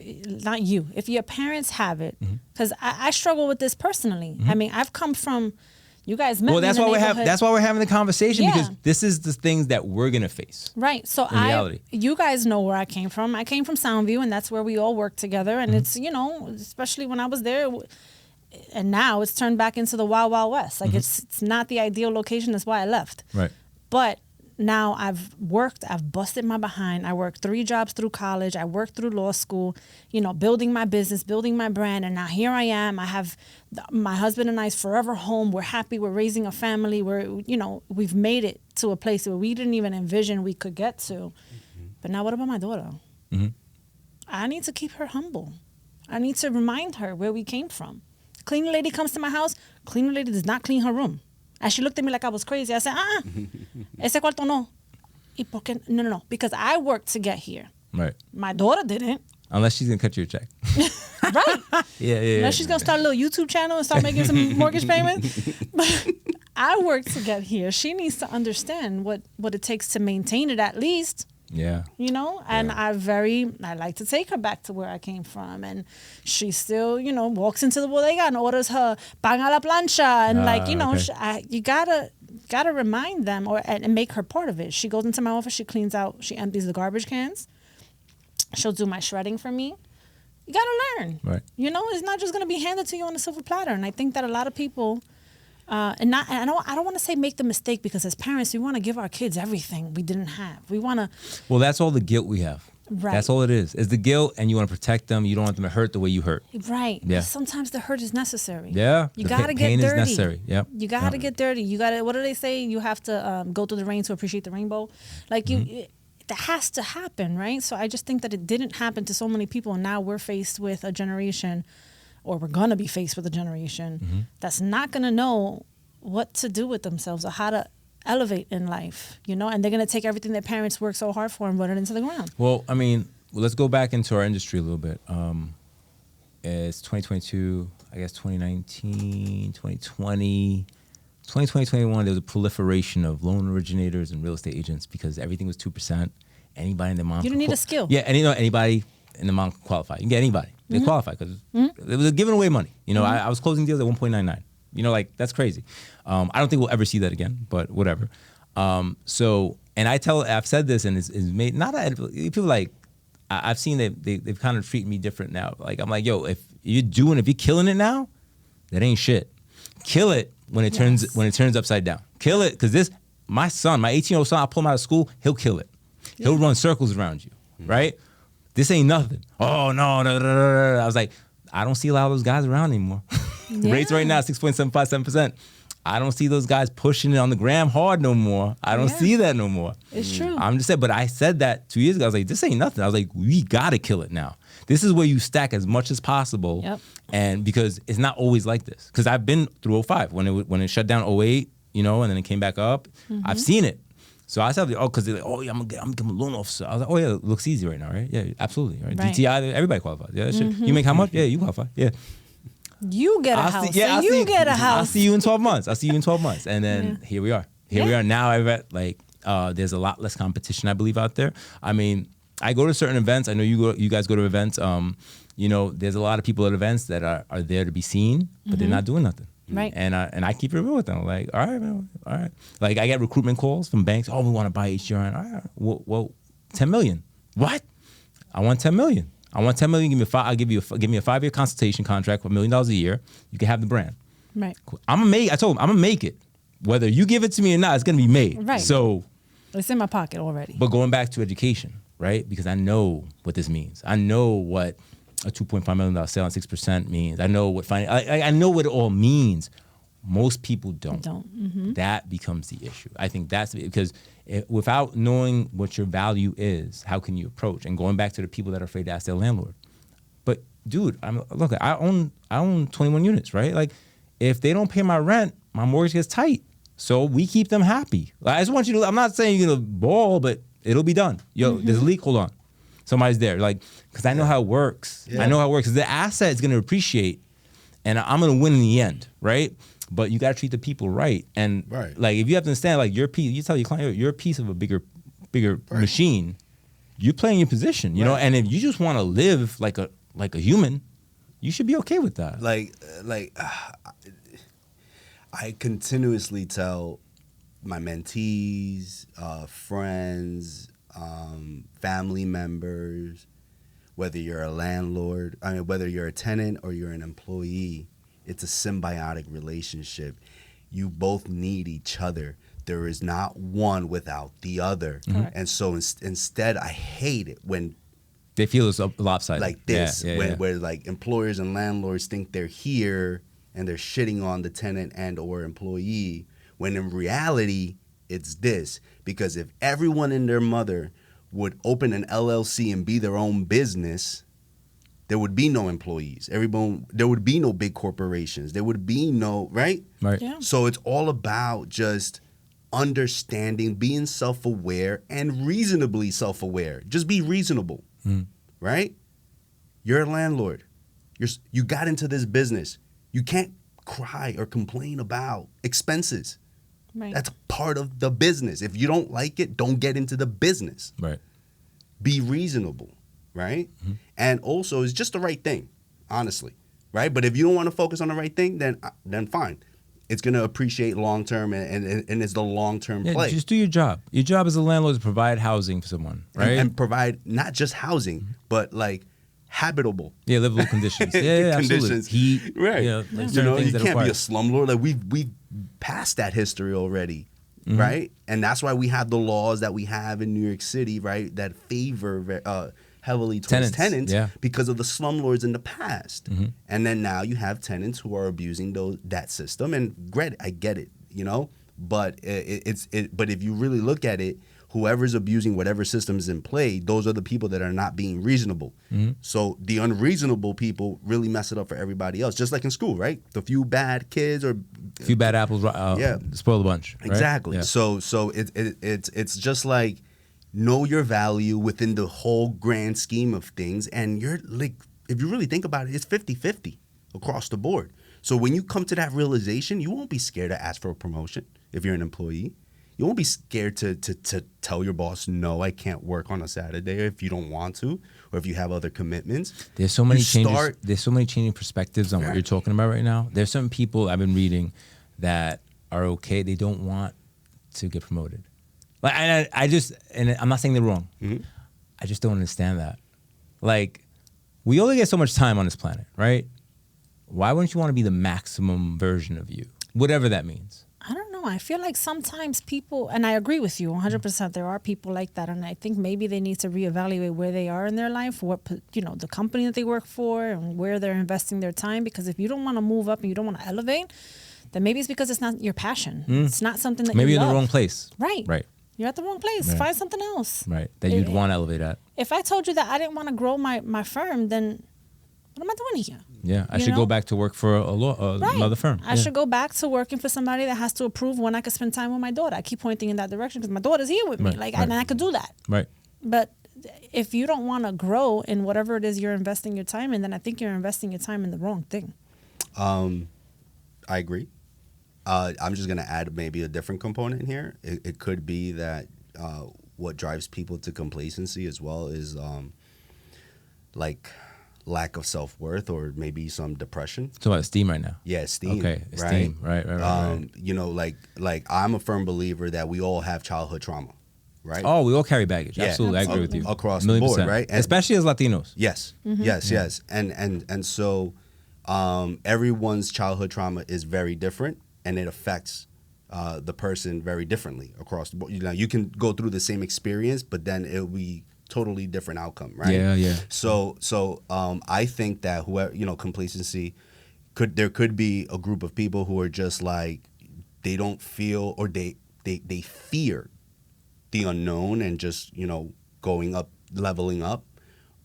your parents have it, because I struggle with this personally. I've come from, you guys met me
that's
in the
why
neighborhood.
that's why we're having the conversation, because this is the things that we're gonna face.
Right. So
in reality.
You guys know where I came from. I came from Soundview, and that's where we all work together. And it's, especially when I was there, and now it's turned back into the Wild Wild West. Like it's not the ideal location. That's why I left.
Right.
But now I've busted my behind. I worked 3 jobs through college. I worked through law school, building my business, building my brand. And now here I am. I have my husband and I's forever home. We're happy. We're raising a family. We've made it to a place where we didn't even envision we could get to. Mm-hmm. But now what about my daughter?
Mm-hmm.
I need to keep her humble. I need to remind her where we came from. Cleaning lady comes to my house. Cleaning lady does not clean her room. And she looked at me like I was crazy. I said, ese cuarto no. ¿Y por qué? No. Because I worked to get here.
Right.
My daughter didn't.
Unless she's going to cut you a check.
Right.
Yeah.
Unless she's going to start a little YouTube channel and start making some mortgage payments. But I worked to get here. She needs to understand what it takes to maintain it at least.
Yeah.
And I like to take her back to where I came from. And she still, walks into the bodega and orders her pan a la plancha. And okay. You gotta remind them and make her part of it. She goes into my office, she empties the garbage cans. She'll do my shredding for me. You gotta learn.
Right.
It's not just gonna be handed to you on a silver platter. And I think that a lot of people I don't want to say make the mistake, because as parents we want to give our kids everything we didn't have. We want to.
Well, that's all the guilt we have.
Right.
That's all it is the guilt, and you want to protect them. You don't want them to hurt the way you hurt.
Right.
Yeah.
But sometimes the hurt is necessary.
Yeah.
You got to get
pain
dirty.
Is necessary. Yep.
You got to get dirty. You got to. What do they say? You have to go through the rain to appreciate the rainbow. Like that has to happen, right? So I just think that it didn't happen to so many people, and now we're faced with a generation, or we're gonna be faced with a generation that's not gonna know what to do with themselves or how to elevate in life, and they're going to take everything their parents worked so hard for and run it into the ground.
Well, let's go back into our industry a little bit. It's 2022, I guess 2019, 2020, 2021, there was a proliferation of loan originators and real estate agents because everything was 2%. Anybody in the amount.
You don't need a skill.
Yeah, and anybody in the amount could qualify. You can get anybody. They qualify because it was giving away money. I was closing deals at 1.99. That's crazy. I don't think we'll ever see that again, but whatever. I've said this, and it's made people I've seen they've kind of treated me different now. Like, I'm like, yo, if you're killing it now, that ain't shit. Kill it when it turns upside down. Kill it, because my son, my 18-year-old son, I'll pull him out of school, he'll kill it. Yeah. He'll run circles around you, right? This ain't nothing. Oh, no. I was like, I don't see a lot of those guys around anymore. Yeah. Rates right now, 6.757%. I don't see those guys pushing it on the gram hard no more. I don't see that no more.
It's true.
I'm just saying, but I said that 2 years ago. I was like, this ain't nothing. I was like, we got to kill it now. This is where you stack as much as possible.
Yep. And
because it's not always like this. Because I've been through 05 when it shut down 08, and then it came back up. I've seen it. So I said, because they're like, oh, yeah, I'm going to become a loan officer. I was like, oh, yeah, it looks easy right now, right? Yeah, absolutely. Right? DTI, everybody qualifies. Yeah, you make how much? Yeah, you qualify. Yeah.
You get a house. You get a house.
I'll see you in 12 months. And then here we are. Here we are now. There's a lot less competition, I believe, out there. I go to certain events. I know you guys go to events. There's a lot of people at events that are there to be seen, but they're not doing nothing.
Right.
And I keep it real with them. Like, all right, man, all right. Like, I get recruitment calls from banks. Oh, we want to buy HGR. All right. Well, 10 million. What? I want 10 million. I want 10 million. Give me a 5-year consultation contract for $1 million a year. You can have the brand.
Right.
Cool. I told him I'm gonna make it. Whether you give it to me or not, it's gonna be made.
Right.
So
it's in my pocket already.
But going back to education, right? Because I know what this means. I know what a $2.5 million sale on 6% means. I know what I know what it all means. Most people don't. That becomes the issue. I think that's because without knowing what your value is, how can you approach? And going back to the people that are afraid to ask their landlord. But dude, I own 21 units, right? Like, if they don't pay my rent, my mortgage gets tight. So we keep them happy. I just want you to. I'm not saying you're gonna ball, but it'll be done. Yo, there's a leak. Hold on, somebody's there. Like, because I know how it works. Yeah. I know how it works. The asset is gonna appreciate, and I'm gonna win in the end, right? But you gotta treat the people right. And like, if you have to understand, like, your piece, you tell your client you're a piece of a bigger machine. You're playing your position, you know. And if you just want to live like a human, you should be okay with that.
I continuously tell my mentees, friends, family members, whether you're a landlord, whether you're a tenant or you're an employee, it's a symbiotic relationship. You both need each other there is not one without the other.
Correct.
And so instead, I hate it when
They feel it's lopsided.
like this,
Yeah.
where like employers and landlords think they're here and they're shitting on the tenant and or employee, when in reality, it's this. Because if everyone and their mother would open an LLC and be their own business, there would be no employees. There would be no big corporations. There would be no, right?
Right.
Yeah.
So it's all about just understanding, being self-aware, and reasonably self-aware. Just be reasonable, right? You're a landlord. You got into this business. You can't cry or complain about expenses.
Right.
That's part of the business. If you don't like it, don't get into the business.
Right.
Be reasonable, right? And also, it's just the right thing, honestly, right? But if you don't want to focus on the right thing, then fine. It's going to appreciate long term, and it's the long term
Yeah,
play.
just do your job. Your job as a landlord is to provide housing for someone, right?
And provide not just housing, but like habitable
yeah, livable conditions. Yeah,
conditions.
absolutely. Heat,
Right.
You know, like
You
certain
know,
things
you
that
can't be
apply.
a slumlord. Like we've passed that history already, right? And that's why we have the laws that we have in New York City, right? That favor heavily towards tenants
yeah.
because of the slumlords in the past. And then now you have tenants who are abusing that system. And granted, I get it, you know, but but if you really look at it, whoever's abusing whatever system is in play, those are the people that are not being reasonable. So the unreasonable people really mess it up for everybody else, just like in school, right? The few bad kids or
A few bad apples spoil the bunch. Right?
exactly.
Yeah.
So it's just like know your value within the whole grand scheme of things, and you're like, if you really think about it, it's 50-50 across the board. So when you come to that realization, you won't be scared to ask for a promotion if you're an employee. You won't be scared to tell your boss, no, I can't work on a Saturday if you don't want to, or if you have other commitments.
There's so many
You
changes.
start-
There's so many changing perspectives on what you're talking about right now. There's some people I've been reading that are okay. They don't want to get promoted. Like I just, and I'm not saying they're wrong. I just don't understand that. Like, we only get so much time on this planet, right? Why wouldn't you want to be the maximum version of you, whatever that means?
I don't know. I feel like sometimes people, and I agree with you 100%, there are people like that. And I think maybe they need to reevaluate where they are in their life, the company that they work for and where they're investing their time. Because if you don't want to move up and you don't want to elevate, then maybe it's because it's not your passion. It's not something that
Maybe
you
you're in
love.
the wrong place.
Right.
Right.
You're at the wrong place.
Right.
Find something else.
Right. That you'd want to elevate at.
If I told you that I didn't want to grow my firm, then what am I doing here?
Yeah. I
You
should
know?
go back to work for another firm.
I should go back to working for somebody that has to approve when I can spend time with my daughter. I keep pointing in that direction because my daughter's here with me.
Right,
And I could do that.
Right.
But if you don't want to grow in whatever it is you're investing your time in, then I think you're investing your time in the wrong thing.
I agree. I'm just going to add maybe a different component here. It could be that what drives people to complacency as well is like lack of self-worth or maybe some depression.
It's about esteem right now.
Yeah, esteem.
Okay, esteem. Right.
You know, like I'm a firm believer that we all have childhood trauma, right?
Oh, we all carry baggage.
Yeah,
Absolutely. I agree with you.
across the board,
1,000,000%.
right? And-
Especially as Latinos.
Yes, yes. And so everyone's childhood trauma is very different, and it affects the person very differently across the board. You know, you can go through the same experience, but then it'll be totally different outcome, right?
Yeah.
So I think that whoever, complacency there could be a group of people who are just like they don't feel or they fear the unknown and just going up, leveling up,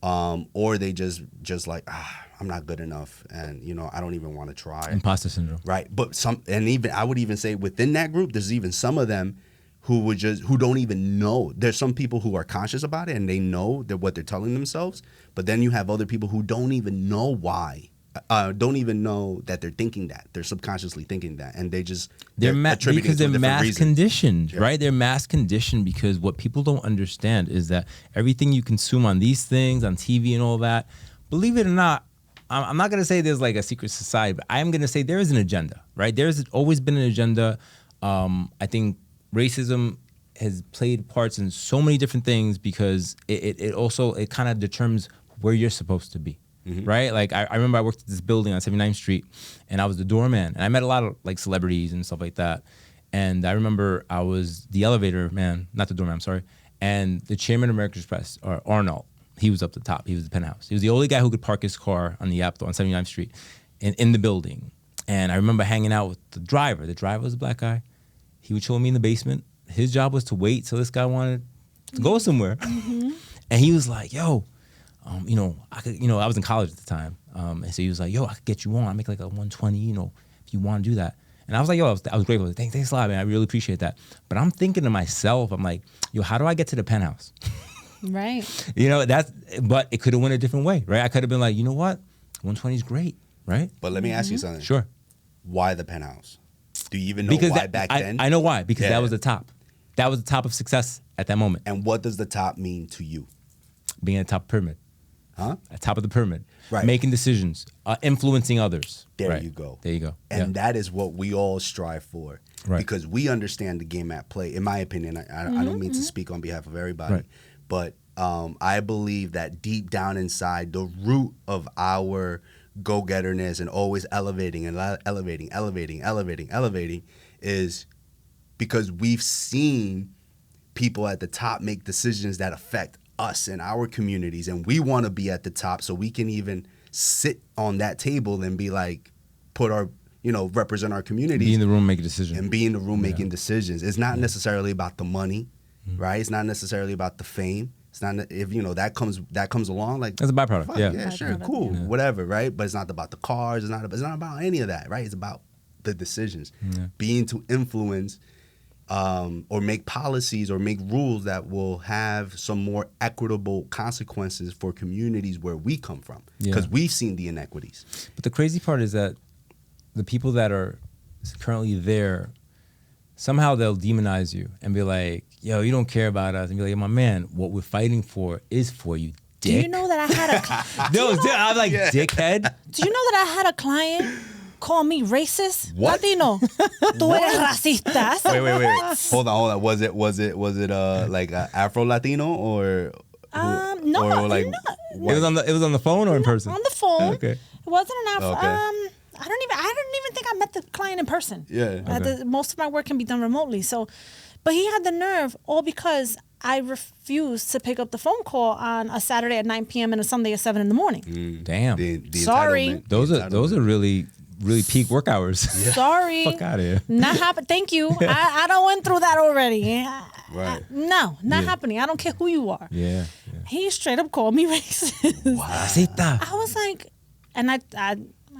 or they just like I'm not good enough and I don't even want to try.
Imposter syndrome.
Right, but I would even say within that group, there's even some of them who don't even know. There's some people who are conscious about it and they know what they're telling themselves, but then you have other people who don't even know why, don't even know that they're thinking that. They're subconsciously thinking that, and they're attributing
because
it to a
they're
different
mass
reason.
conditioned,
Yeah.
right? They're mass conditioned because what people don't understand is that everything you consume on these things, on TV and all that, believe it or not, I'm not going to say there's like a secret society, but I am going to say there is an agenda, right? There's always been an agenda. I think racism has played parts in so many different things because it also kind of determines where you're supposed to be, right? Like I remember I worked at this building on 79th Street, and I was the doorman, and I met a lot of like celebrities and stuff like that. And I remember I was the elevator man, not the doorman, I'm sorry. And the chairman of American Express, or Arnold, he was up the top. He was the penthouse. He was the only guy who could park his car on the Yapto on 79th Street in the building. And I remember hanging out with the driver. The driver was a black guy. He would chill with me in the basement. His job was to wait till this guy wanted to go somewhere. And he was like, yo, I could, I was in college at the time. And so he was like, yo, I could get you on. I make like a 120, if you want to do that. And I was like, yo, I was grateful. Thanks a lot, man. I really appreciate that. But I'm thinking to myself, I'm like, yo, how do I get to the penthouse?
Right.
But it could have went a different way, right? I could have been like, you know what? 120 is great, right?
But let me ask you something.
Sure.
Why the penthouse? Do you even know why back then?
I know why. Because that was the top. That was the top of success at that moment.
And what does the top mean to you?
Being at the top of the pyramid.
Huh?
At top of the pyramid.
Right.
Making decisions. Influencing others.
There you go.
There you go.
And that is what we all strive for.
Right.
Because we understand the game at play. In my opinion, I don't mean to speak on behalf of everybody.
Right.
But I believe that deep down inside, the root of our go-getterness and always elevating is because we've seen people at the top make decisions that affect us and our communities, and we want to be at the top so we can even sit on that table and be like, represent our communities.
Be in the room, make a decision.
And be in the room making decisions. It's not necessarily about the money, right? It's not necessarily about the fame. It's not if that comes along, like
that's a byproduct.
fuck,
Yeah,
sure, cool, whatever, right? But it's not about the cars. It's not about any of that, right? It's about the decisions, being to influence or make policies or make rules that will have some more equitable consequences for communities where we come from, because we've seen the inequities.
But the crazy part is that the people that are currently there, somehow they'll demonize you and be like, yo, you don't care about us. And be like, my man, what we're fighting for is for you, dick.
Do you know that I had a...
I'm like, dickhead.
Do you know that I had a client call me racist?
What?
Latino. Tú eres racista.
Wait. Hold on. Was it like Afro Latino or...
No,
or like,
no.
It was on the phone or in person?
On the phone.
Okay.
It wasn't an Afro.
Okay.
I don't even think I met the client in person.
Yeah.
Okay.
Most of my work can be done remotely. So, but he had the nerve, all because I refused to pick up the phone call on a Saturday at 9 p.m. and a Sunday at 7 in the morning.
Damn.
The
Sorry.
entitlement.
Those are really peak work hours.
Sorry.
Fuck out of here.
Not happening. Thank you. I don't went through that already.
Right.
No, not happening. I don't care who you are.
Yeah.
He straight up called me racist.
Racista.
I was like, and I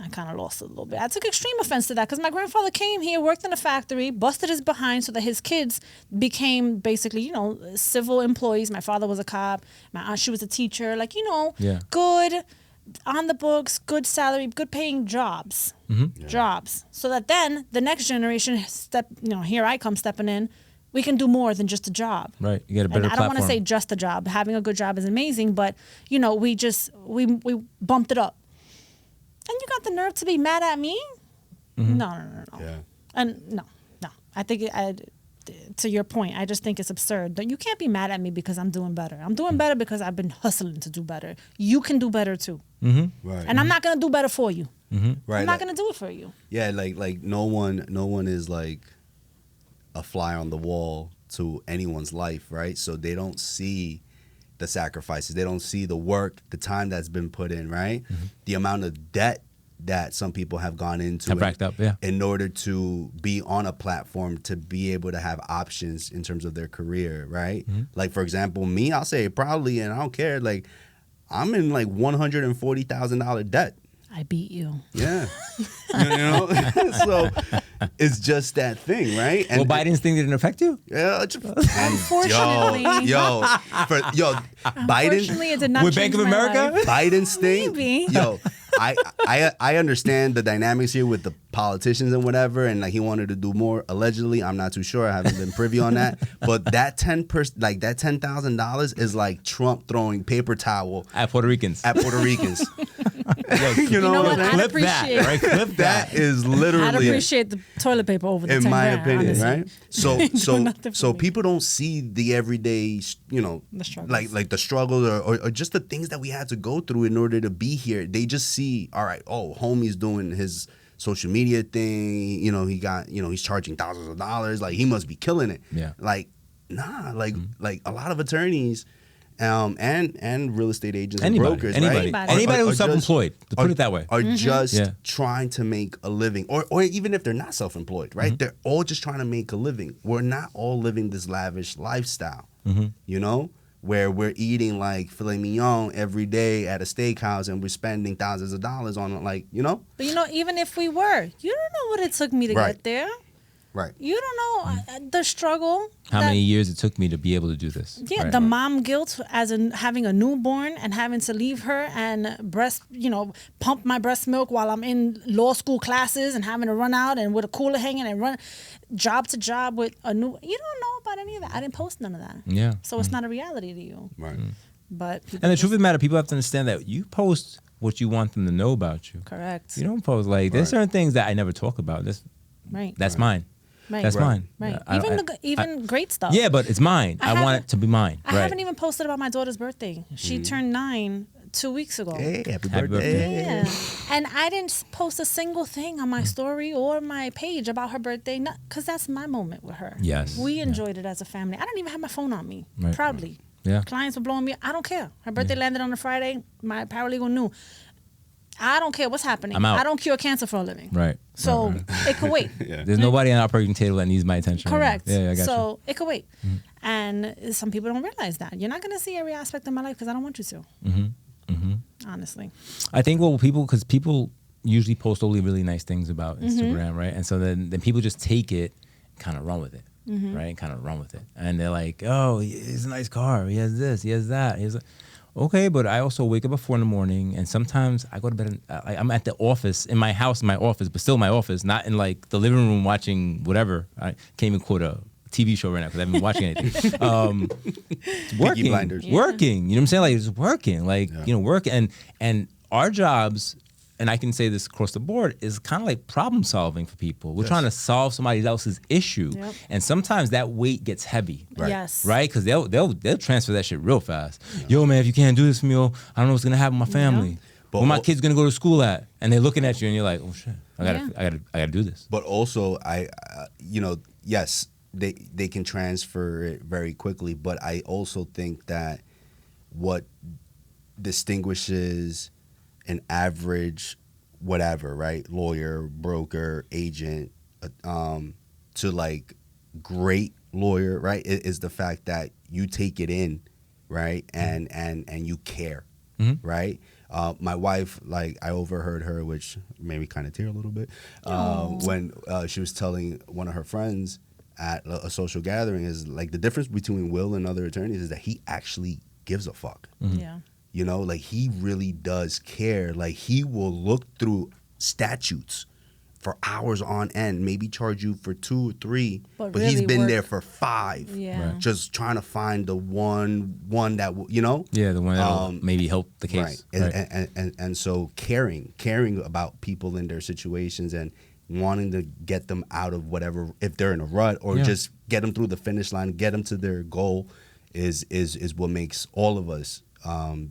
kind of lost it a little bit. I took extreme offense to that because my grandfather came here, worked in a factory, busted his behind so that his kids became basically, civil employees. My father was a cop. My aunt, she was a teacher. Like, good on the books, good salary, good paying jobs. Jobs. So that then the next generation here I come stepping in. We can do more than just a job.
Right. You get a better
and I don't want to
platform.
say just a job. Having a good job is amazing, but we bumped it up. And you got the nerve to be mad at me? No.
Yeah.
And no. I think to your point, I just think it's absurd. You can't be mad at me because I'm doing better. I'm doing better because I've been hustling to do better. You can do better too.
Right.
And I'm not gonna do better for you.
Right.
I'm not gonna do it for you.
Yeah, like no one is like a fly on the wall to anyone's life, right? So they don't see the sacrifices. They don't see the work, the time that's been put in, right? The amount of debt that some people have gone into
racked up, yeah.
in order to be on a platform, to be able to have options in terms of their career, right? Like, for example, me, I'll say probably, and I don't care, like, I'm in like $140,000 debt.
I beat you.
Yeah. So it's just that thing, right?
And Biden's thing didn't affect you?
Yeah.
Unfortunately.
Biden.
Unfortunately, it did not
with
change
Bank of
my
America?
life.
Biden's thing.
Maybe.
I understand the dynamics here with the politicians and whatever, and like he wanted to do more. Allegedly, I'm not too sure. I haven't been privy on that. But that $10,000 is like Trump throwing paper towel
At Puerto Ricans.
You know what?
I'd
Clip that,
appreciate.
right? Clip
That is literally.
I'd appreciate the toilet paper over the
in
10
my
grand,
opinion,
honestly.
right?
nothing for
So
me.
people don't see the everyday,
The struggles.
like the struggles or just the things that we had to go through in order to be here. They just see, all right, homie's doing his social media thing. You know, he got, you know, he's charging thousands of dollars. Like, he must be killing it.
Yeah.
Like, nah. Like a lot of attorneys, and real estate agents and brokers,
anybody
Anybody.
who's self-employed, to put it that way,
are just trying to make a living, or even if they're not self-employed, right? They're all just trying to make a living. We're not all living this lavish lifestyle, you know, where we're eating like filet mignon every day at a steakhouse and we're spending thousands of dollars on, like, you know.
But you know, even if we were, you don't know what it took me to get there.
Right.
You don't know the struggle.
How many years it took me to be able to do this.
Yeah, the mom guilt as in having a newborn and having to leave her and pump my breast milk while I'm in law school classes and having to run out and with a cooler hanging and run job to job with a new. You don't know about any of that. I didn't post none of that.
Yeah.
So it's not a reality to you.
Right.
But
and the truth of the matter, people have to understand that you post what you want them to know about you.
Correct.
You don't post like there's certain things that I never talk about. That's mine.
Right.
That's mine.
Right.
I
Even great stuff.
Yeah, but it's mine. I want it to be mine.
I haven't even posted about my daughter's birthday. She turned 9 2 weeks ago.
Hey, happy birthday.
Yeah. And I didn't post a single thing on my story or my page about her birthday, because that's my moment with her.
Yes.
We enjoyed it as a family. I didn't even have my phone on me,
Right.
proudly.
Yeah.
Clients were blowing me. I don't care. Her birthday landed on a Friday. My paralegal knew. I don't care what's happening.
I'm out.
I don't cure cancer for a living.
Right.
So it could wait.
There's nobody on the operating table that needs my attention.
Correct.
Right now. Yeah, I got
so it could wait. And some people don't realize that. You're not going to see every aspect of my life because I don't want you to. Honestly.
I think because people usually post only really nice things about Instagram, right? And so then people just take it and kind of run with it, right? Kind of run with it. And they're like, oh, he has a nice car. He has this. He has that. Okay, but I also wake up at 4 a.m. and sometimes I go to bed. I'm at the office, in my house, in my office, but still in my office, not in like the living room watching whatever. I can't even quote a TV show right now because I haven't been watching anything. Working,
Blinders.
working. You know what I'm saying? Like, it's working. Like, work. And our jobs, and I can say this across the board, is kind of like problem solving for people. We're trying to solve somebody else's issue.
Yep.
And sometimes that weight gets heavy.
Right.
Yes.
Right? Because they'll transfer that shit real fast. Yo, man, if you can't do this for me, I don't know what's going to happen with my family.
But
Where my kid's going to go to school at? And they're looking at you and you're like, oh, shit. I gotta do this.
But also, yes, they can transfer it very quickly. But I also think that what distinguishes an average whatever, right, lawyer, broker, agent, to like great lawyer, right, is the fact that you take it in, right, and you care, right. My wife, like, I overheard her, which made me kind of tear a little bit, when she was telling one of her friends at a social gathering, is like the difference between Will and other attorneys is that he actually gives a fuck.
Yeah.
You know, like, he really does care. Like, he will look through statutes for hours on end, maybe charge you for 2 or 3, but
really
he's been
work.
there for 5.
Yeah. Right.
Just trying to find the one that will, you know?
Yeah, the one that will maybe help the case.
Right.
Right.
And so caring about people in their situations and wanting to get them out of whatever, if they're in a rut, or just get them through the finish line, get them to their goal is what makes all of us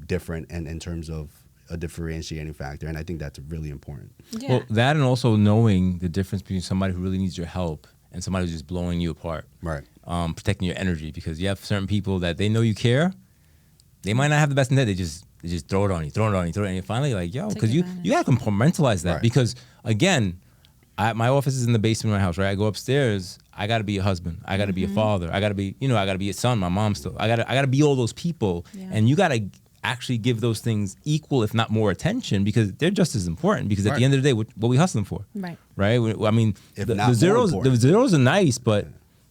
different, and in terms of a differentiating factor. And I think that's really important.
Yeah.
Well, that, and also knowing the difference between somebody who really needs your help and somebody who's just blowing you apart.
Right.
Protecting your energy, because you have certain people that they know you care. They might not have the best intent. They just throw it on you. And you're finally like, yo, because you got to compartmentalize that.
Right.
Because, again, my office is in the basement of my house, right? I go upstairs. I got to be a husband. I got to be a father. I got to be, I got to be a son. My mom still. I got to be all those people. Yeah. And you got to actually give those things equal, if not more, attention, because they're just as important. Because at the end of the day, what we hustling for? Right. I mean, the zeros are nice, but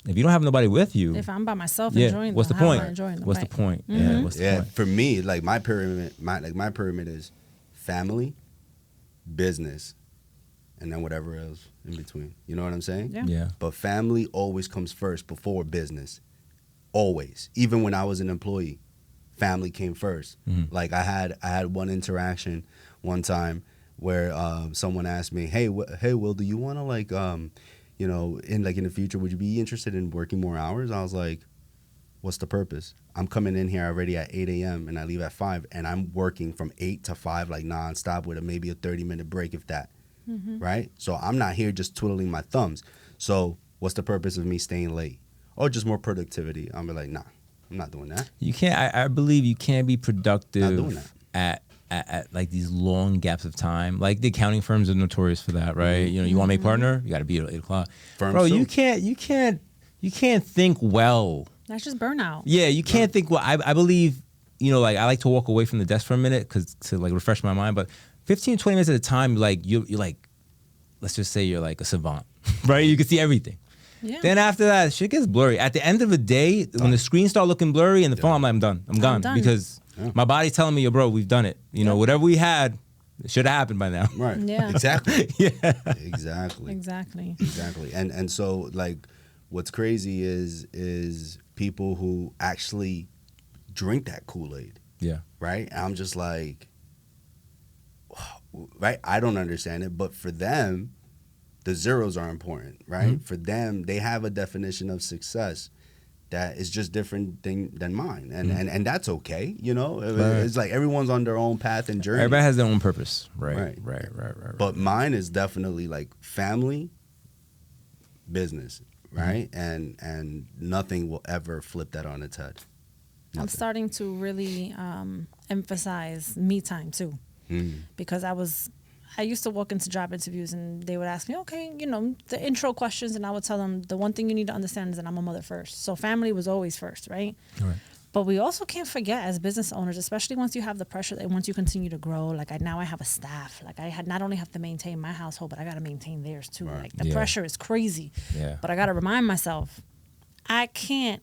if you don't have nobody with you,
if I'm by myself enjoying them,
what's the point?
What's
the point?
Mm-hmm.
Yeah. What's the point?
For me, like, my pyramid is family, business, and then whatever else in between. You know what I'm saying?
Yeah.
But family always comes first before business. Always. Even when I was an employee, family came first. Mm-hmm. Like, I had one interaction one time where someone asked me, hey, Will, do you want to, like, in the future, would you be interested in working more hours? I was like, what's the purpose? I'm coming in here already at 8 a.m. and I leave at 5, and I'm working from 8 to 5, like, nonstop, with maybe a 30-minute break, if that. right? So I'm not here just twiddling my thumbs. So what's the purpose of me staying late? Or just more productivity? I'm like, nah, I'm not doing that.
You can't. I believe you can't be productive
Not doing that.
at like these long gaps of time. Like the accounting firms are notorious for that, right? You know, you want to make partner, you got to be at 8 o'clock.
Firms
Bro,
too.
you can't think well.
That's just burnout.
Yeah, you can't think well. I believe, you know, like I like to walk away from the desk for a minute to like refresh my mind. But 15, 20 minutes at a time, like you're like, let's just say you're like a savant, right? You can see everything.
Yeah.
Then after that, shit gets blurry. At the end of the day, when the screens start looking blurry and the phone, I'm like, I'm done. I'm gone.
done.
Because my body's telling me, yo, bro, we've done it. You know, whatever we had, it should have happened by now.
Right.
Yeah.
Exactly.
Yeah.
Exactly.
Exactly.
Exactly. And so like what's crazy is people who actually drink that Kool-Aid,
Yeah.
right? And I'm just like, right? I don't understand it, but for them, the zeros are important, right? For them, they have a definition of success that is just different than mine, and that's okay, you know. It's like everyone's on their own path and journey.
Everybody has their own purpose. Right.
But mine is definitely like family, business, right? And nothing will ever flip that on its head.
I'm starting to really emphasize me time too, because I used to walk into job interviews and they would ask me, okay, you know, the intro questions, and I would tell them the one thing you need to understand is that I'm a mother first. So family was always first, right?
Right.
But we also can't forget as business owners, especially once you have the pressure that once you continue to grow, like now I have a staff, like I had not only have to maintain my household, but I got to maintain theirs too.
Right.
Like the pressure is crazy.
Yeah.
But I got to remind myself, I can't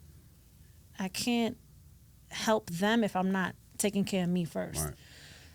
help them if I'm not taking care of me first.
Right.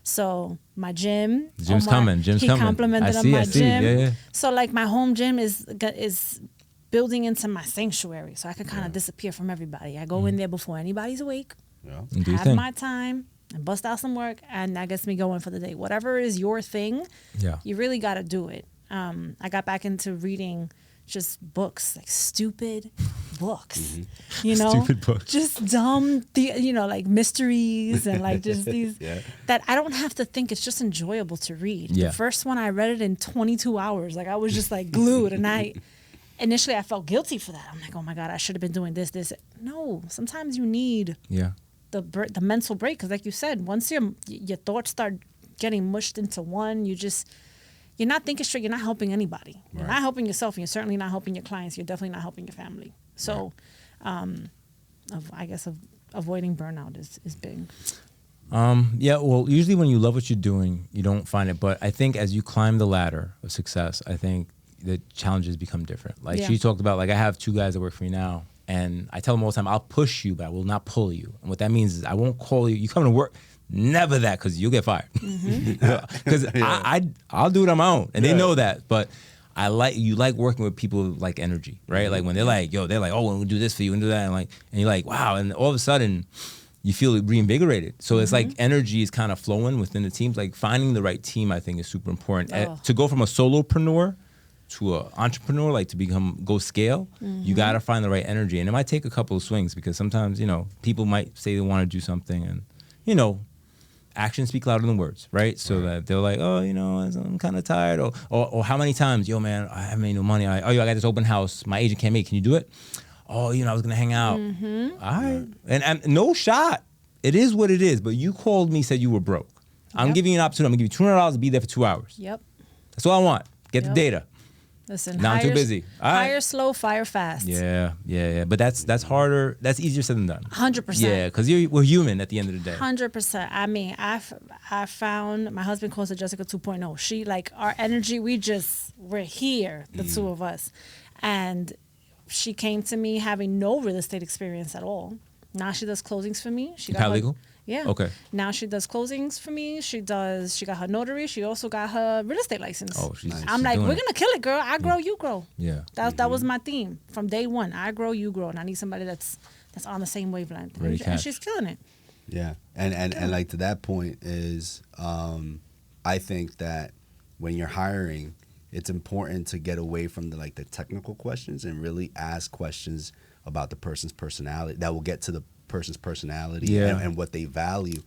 So my gym,
Gym's
Omar,
coming. Gym's
he
coming.
complimented
I
on
see,
my
I see.
gym.
Yeah, yeah.
So like my home gym is building into my sanctuary, so I can kind of disappear from everybody. I go in there before anybody's awake,
Yeah.
And do your
have
thing.
my time, and bust out some work, and that gets me going for the day. Whatever is your thing,
Yeah.
you really got to do it. I got back into reading just books, like stupid books, you know,
Stupid books.
just dumb, like mysteries and like just these
Yeah.
that I don't have to think. It's just enjoyable to read.
Yeah.
The first one I read it in 22 hours. Like I was just like glued, and initially I felt guilty for that. I'm like, oh my God, I should have been doing this. No, sometimes you need
Yeah.
the mental break, because like you said, once your thoughts start getting mushed into one, you're not thinking straight. You're not helping anybody. You're not helping yourself, and you're certainly not helping your clients. You're definitely not helping your family. So, I guess avoiding burnout is big.
Yeah, well, usually when you love what you're doing, you don't find it. But I think as you climb the ladder of success, I think the challenges become different. Like she talked about, like I have 2 guys that work for me now, and I tell them all the time, I'll push you, but I will not pull you. And what that means is I won't call you. You come to work. Never that, because you'll get fired. Because I'll do it on my own, and they know that. But you like working with people like energy, right? Like when they're like, yo, they're like, oh, we'll do this for you and do that, and you're like, wow, and all of a sudden you feel reinvigorated. So it's like energy is kind of flowing within the teams. Like finding the right team, I think, is super important. To go from a solopreneur to an entrepreneur, like to go scale, you got to find the right energy, and it might take a couple of swings, because sometimes people might say they want to do something, and actions speak louder than words, right? So that they're like, oh, I'm kind of tired, or how many times, yo, man, I haven't made no money. I got this open house, my agent can't make. Can you do it? Oh, I was gonna hang out. All right, and no shot. It is what it is. But you called me, said you were broke. I'm giving you an opportunity. I'm gonna give you $200 to be there for 2 hours.
Yep.
That's all I want. Get the data.
Listen,
now I'm too busy. All right.
Hire slow, fire fast.
Yeah. But that's harder. That's easier said than done.
100%.
Yeah, because we're human at the end of the day.
100%. I mean, I found, my husband calls it Jessica 2.0. She, like, our energy, we're here, the two of us. And she came to me having no real estate experience at all. Now she does closings for me. She got
Paralegal?
Yeah.
Okay.
Now she does closings for me. She got her notary. She also got her real estate license.
Oh, she's
I'm like,
doing
we're
it.
gonna kill it, girl. I grow, you grow.
Yeah.
That was my theme from day one. I grow, you grow, and I need somebody that's on the same wavelength. And she's killing it.
Yeah, and like to that point is, I think that when you're hiring, it's important to get away from the technical questions and really ask questions about the person's personality that will get to the person's personality and what they value.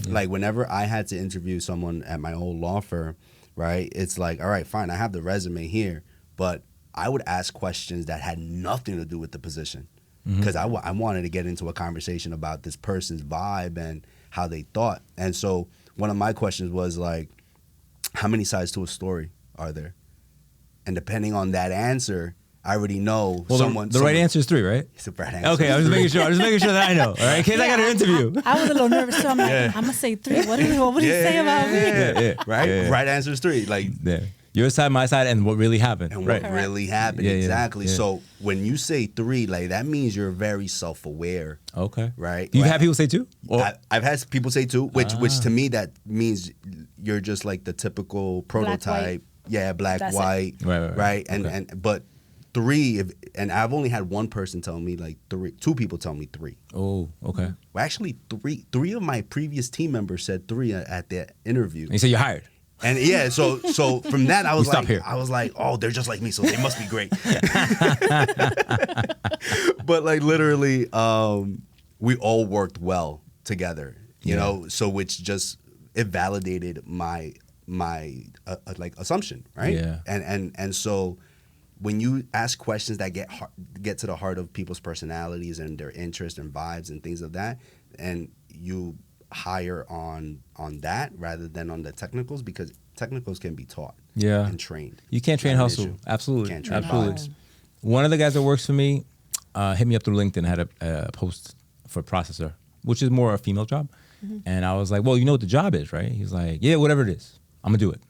Like whenever I had to interview someone at my old law firm, right? It's like, all right, fine, I have the resume here, but I would ask questions that had nothing to do with the position because I wanted to get into a conversation about this person's vibe and how they thought. And so one of my questions was like, how many sides to a story are there? And depending on that answer, I already know
the right answer is 3, right?
It's the right answer.
Okay, I was making sure. that I know. All right, in case I got an interview.
I was a little nervous, so I'm like, I'm gonna say 3. What did he say about me?
Yeah. Right?
Yeah.
Right answer is 3. Like
your side, my side, and what really happened.
and
right.
what really happened. Exactly. Yeah. So when you say 3, like that means you're very self-aware.
Okay.
Right?
You've had people say 2?
I've had people say 2, which to me that means you're just like the typical prototype. Black, white. Right. And but 3, and I've only had one person tell me like 3. 2 people tell me 3.
Oh, okay.
Well, actually, 3 of my previous team members said 3 at the interview.
And you said you're hired.
And so from that I was like, oh, they're just like me, so they must be great. But like literally, we all worked well together, you know. So which just it validated my like assumption, right?
Yeah.
And so when you ask questions that get to the heart of people's personalities and their interests and vibes and things of that, and you hire on that rather than on the technicals, because technicals can be taught and trained.
You can't train hustle. Absolutely.
Can't train
Absolutely.
vibes.
One of the guys that works for me hit me up through LinkedIn, had a post for processor, which is more a female job. And I was like, well, you know what the job is, right? He's like, yeah, whatever it is, I'm gonna do it.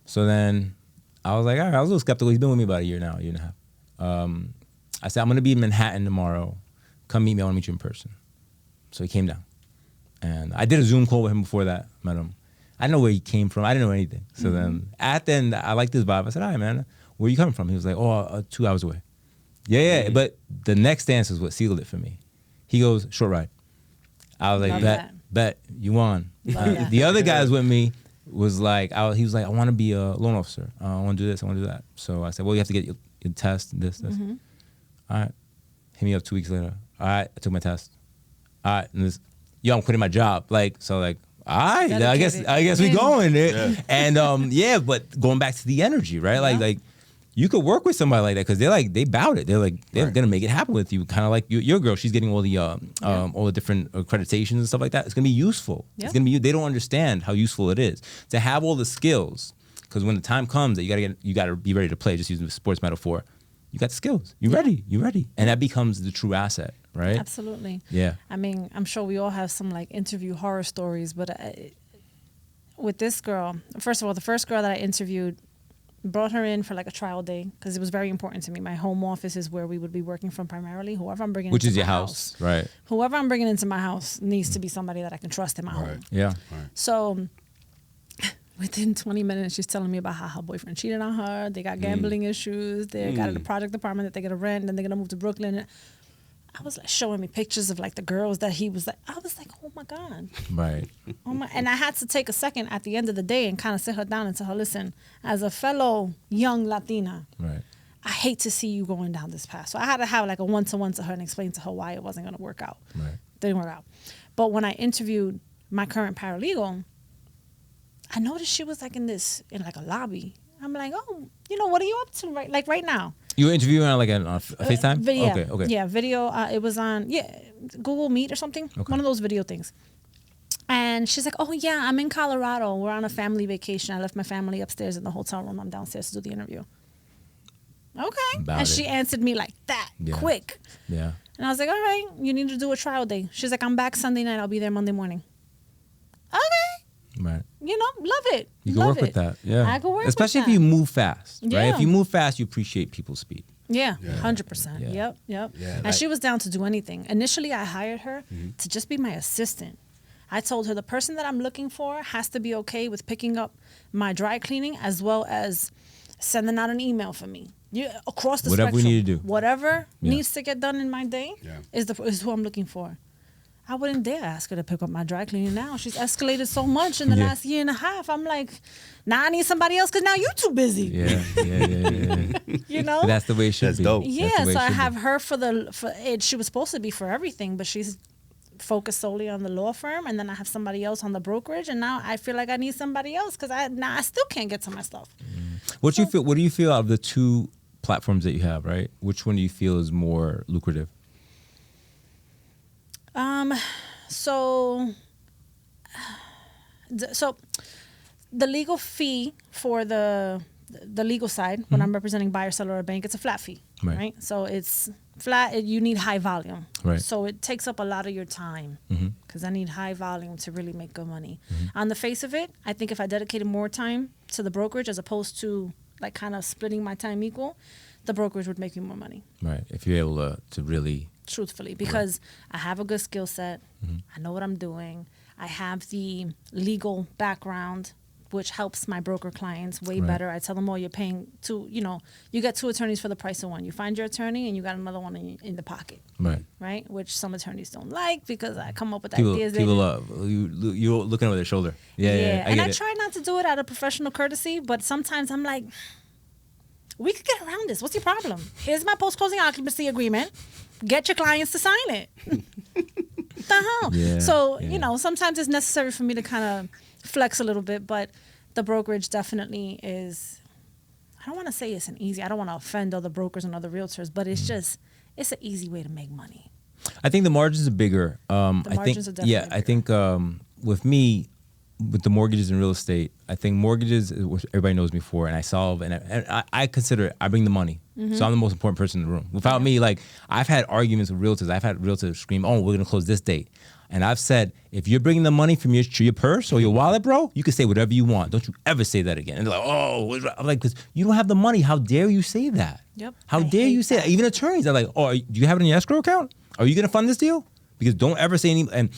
So then I was like, all right, I was a little skeptical. He's been with me about a year now, 1.5 years. I said, I'm gonna be in Manhattan tomorrow. Come meet me, I wanna meet you in person. So he came down. And I did a Zoom call with him before that, met him. I didn't know where he came from. I didn't know anything. So then at the end, I liked his vibe. I said, all right, man, where you coming from? He was like, 2 hours away. Yeah. But the next dance is what sealed it for me. He goes, short ride. I was like, bet, you won. The other guys with me was like, he was like, I want to be a loan officer. I want to do this, I want to do that. So I said, well, you have to get your test, this. All right. Hit me up 2 weeks later. All right, I took my test. All right, and this, I'm quitting my job. All right, I guess we going there. Yeah. And but going back to the energy, right? Like you could work with somebody like that because they bout it. They're gonna make it happen with you. Kind of like your girl, she's getting all the different accreditations and stuff like that. It's gonna be useful. Yeah. It's gonna be. They don't understand how useful it is to have all the skills. Because when the time comes that you gotta be ready to play. Just using the sports metaphor, you got the skills. You ready, and that becomes the true asset. Right?
Absolutely.
Yeah.
I mean, I'm sure we all have some like interview horror stories, but with this girl, first of all, the first girl that I interviewed, brought her in for like a trial day because it was very important to me. My home office is where we would be working from primarily. Whoever I'm bringing into my house, right? Whoever I'm bringing into my house needs to be somebody that I can trust in my home.
Yeah.
Right.
So within 20 minutes, she's telling me about how her boyfriend cheated on her. They got gambling issues. They got in a project apartment that they're gonna rent, and then they're gonna move to Brooklyn. I was like showing me pictures of like the girls that he was like. I was like, oh my God.
Right.
Oh my! And I had to take a second at the end of the day and kind of sit her down and tell her, listen, as a fellow young Latina,
right,
I hate to see you going down this path. So I had to have like a one-to-one to her and explain to her why it wasn't going to work out.
Right.
Didn't work out. But when I interviewed my current paralegal, I noticed she was like in like a lobby. I'm like, oh, what are you up to right now?
You were interviewing on like a FaceTime?
Video.
Okay.
Yeah, video. It was on Google Meet or something.
Okay.
One of those video things. And she's like, oh yeah, I'm in Colorado. We're on a family vacation. I left my family upstairs in the hotel room. I'm downstairs to do the interview. Okay. She answered me like that, quick.
Yeah.
And I was like, all right, you need to do a trial day. She's like, I'm back Sunday night. I'll be there Monday morning. Okay.
Right.
Love it.
You can work with that. Yeah.
I can work
Especially
with
if
that.
you move fast, right?
Yeah.
If you move fast, you appreciate people's speed.
Yeah, 100%.
Yeah.
Yep.
Yeah,
and she was down to do anything. Initially, I hired her to just be my assistant. I told her the person that I'm looking for has to be okay with picking up my dry cleaning as well as sending out an email for me. Across the
Whatever
spectrum.
we need to do.
Whatever needs to get done in my day is who I'm looking for. I wouldn't dare ask her to pick up my dry cleaning now. She's escalated so much in the last year and a half. I'm like, now I need somebody else because now you're too busy.
Yeah. But that's the way it should be.
Dope.
Yeah, so I have her for it. She was supposed to be for everything, but she's focus solely on the law firm, and then I have somebody else on the brokerage, and now I feel like I need somebody else because I still can't get to my stuff.
What do you feel out of the two platforms that you have, right? Which one do you feel is more lucrative?
So the legal fee for the legal side, when I'm representing buyer, seller, or bank, it's a flat fee, right? So it's flat. You need high volume,
right?
So it takes up a lot of your time because I need high volume to really make good money. On the face of it, I think if I dedicated more time to the brokerage as opposed to like kind of splitting my time equal, the brokerage would make me more money.
Right. If you're able to really...
Truthfully, because I have a good skill set. I know what I'm doing. I have the legal background, which helps my broker clients way better. I tell them, you're paying you get two attorneys for the price of one. You find your attorney and you got another one in the pocket. Right? Which some attorneys don't like because I come up with ideas.
People love you looking over their shoulder. Yeah.
I try not to do it out of professional courtesy, but sometimes I'm like, we could get around this. What's your problem? Here's my post-closing occupancy agreement. Get your clients to sign it. The hell?
Yeah,
so, sometimes it's necessary for me to kind of flex a little bit, but the brokerage definitely is, I don't want to say it's an easy, I don't want to offend other brokers and other realtors, but it's just, it's an easy way to make money.
I think the margins are bigger.
Margins are definitely bigger.
I think with me, with the mortgages and real estate, I think mortgages is what everybody knows me for, and I solve, and I consider it, I bring the money. So I'm the most important person in the room. Without me, like, I've had arguments with realtors. I've had realtors scream, we're going to close this date. And I've said, if you're bringing the money from your purse or your wallet, bro, you can say whatever you want. Don't you ever say that again. And they're like, I'm like, because you don't have the money. How dare you say that?
Yep.
How dare you say that? Even attorneys are like, do you have it in your escrow account? Are you going to fund this deal? Because don't ever say any, and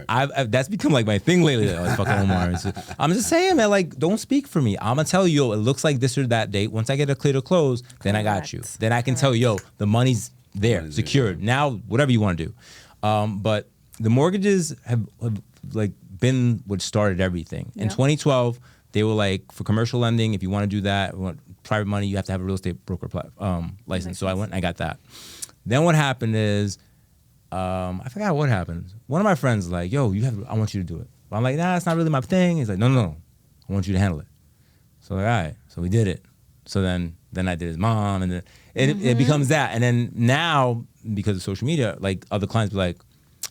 I've that's become like my thing lately. Like, fucking Omar. I'm just saying, man, like, don't speak for me. I'm gonna tell you, it looks like this or that date. Once I get a clear to close, then I got you. Then I can tell you, the money's there, secured. Now, whatever you want to do. But the mortgages have like been what started everything. In 2012, they were like, for commercial lending, if you want to do that, private money, you have to have a real estate broker license. So I went and I got that. Then what happened is, I forgot what happened. One of my friends was like, I want you to do it. But I'm like, nah, it's not really my thing. He's like, no, I want you to handle it. So like, all right. So we did it. So then I did his mom, and then it becomes that. And then now, because of social media, like, other clients be like,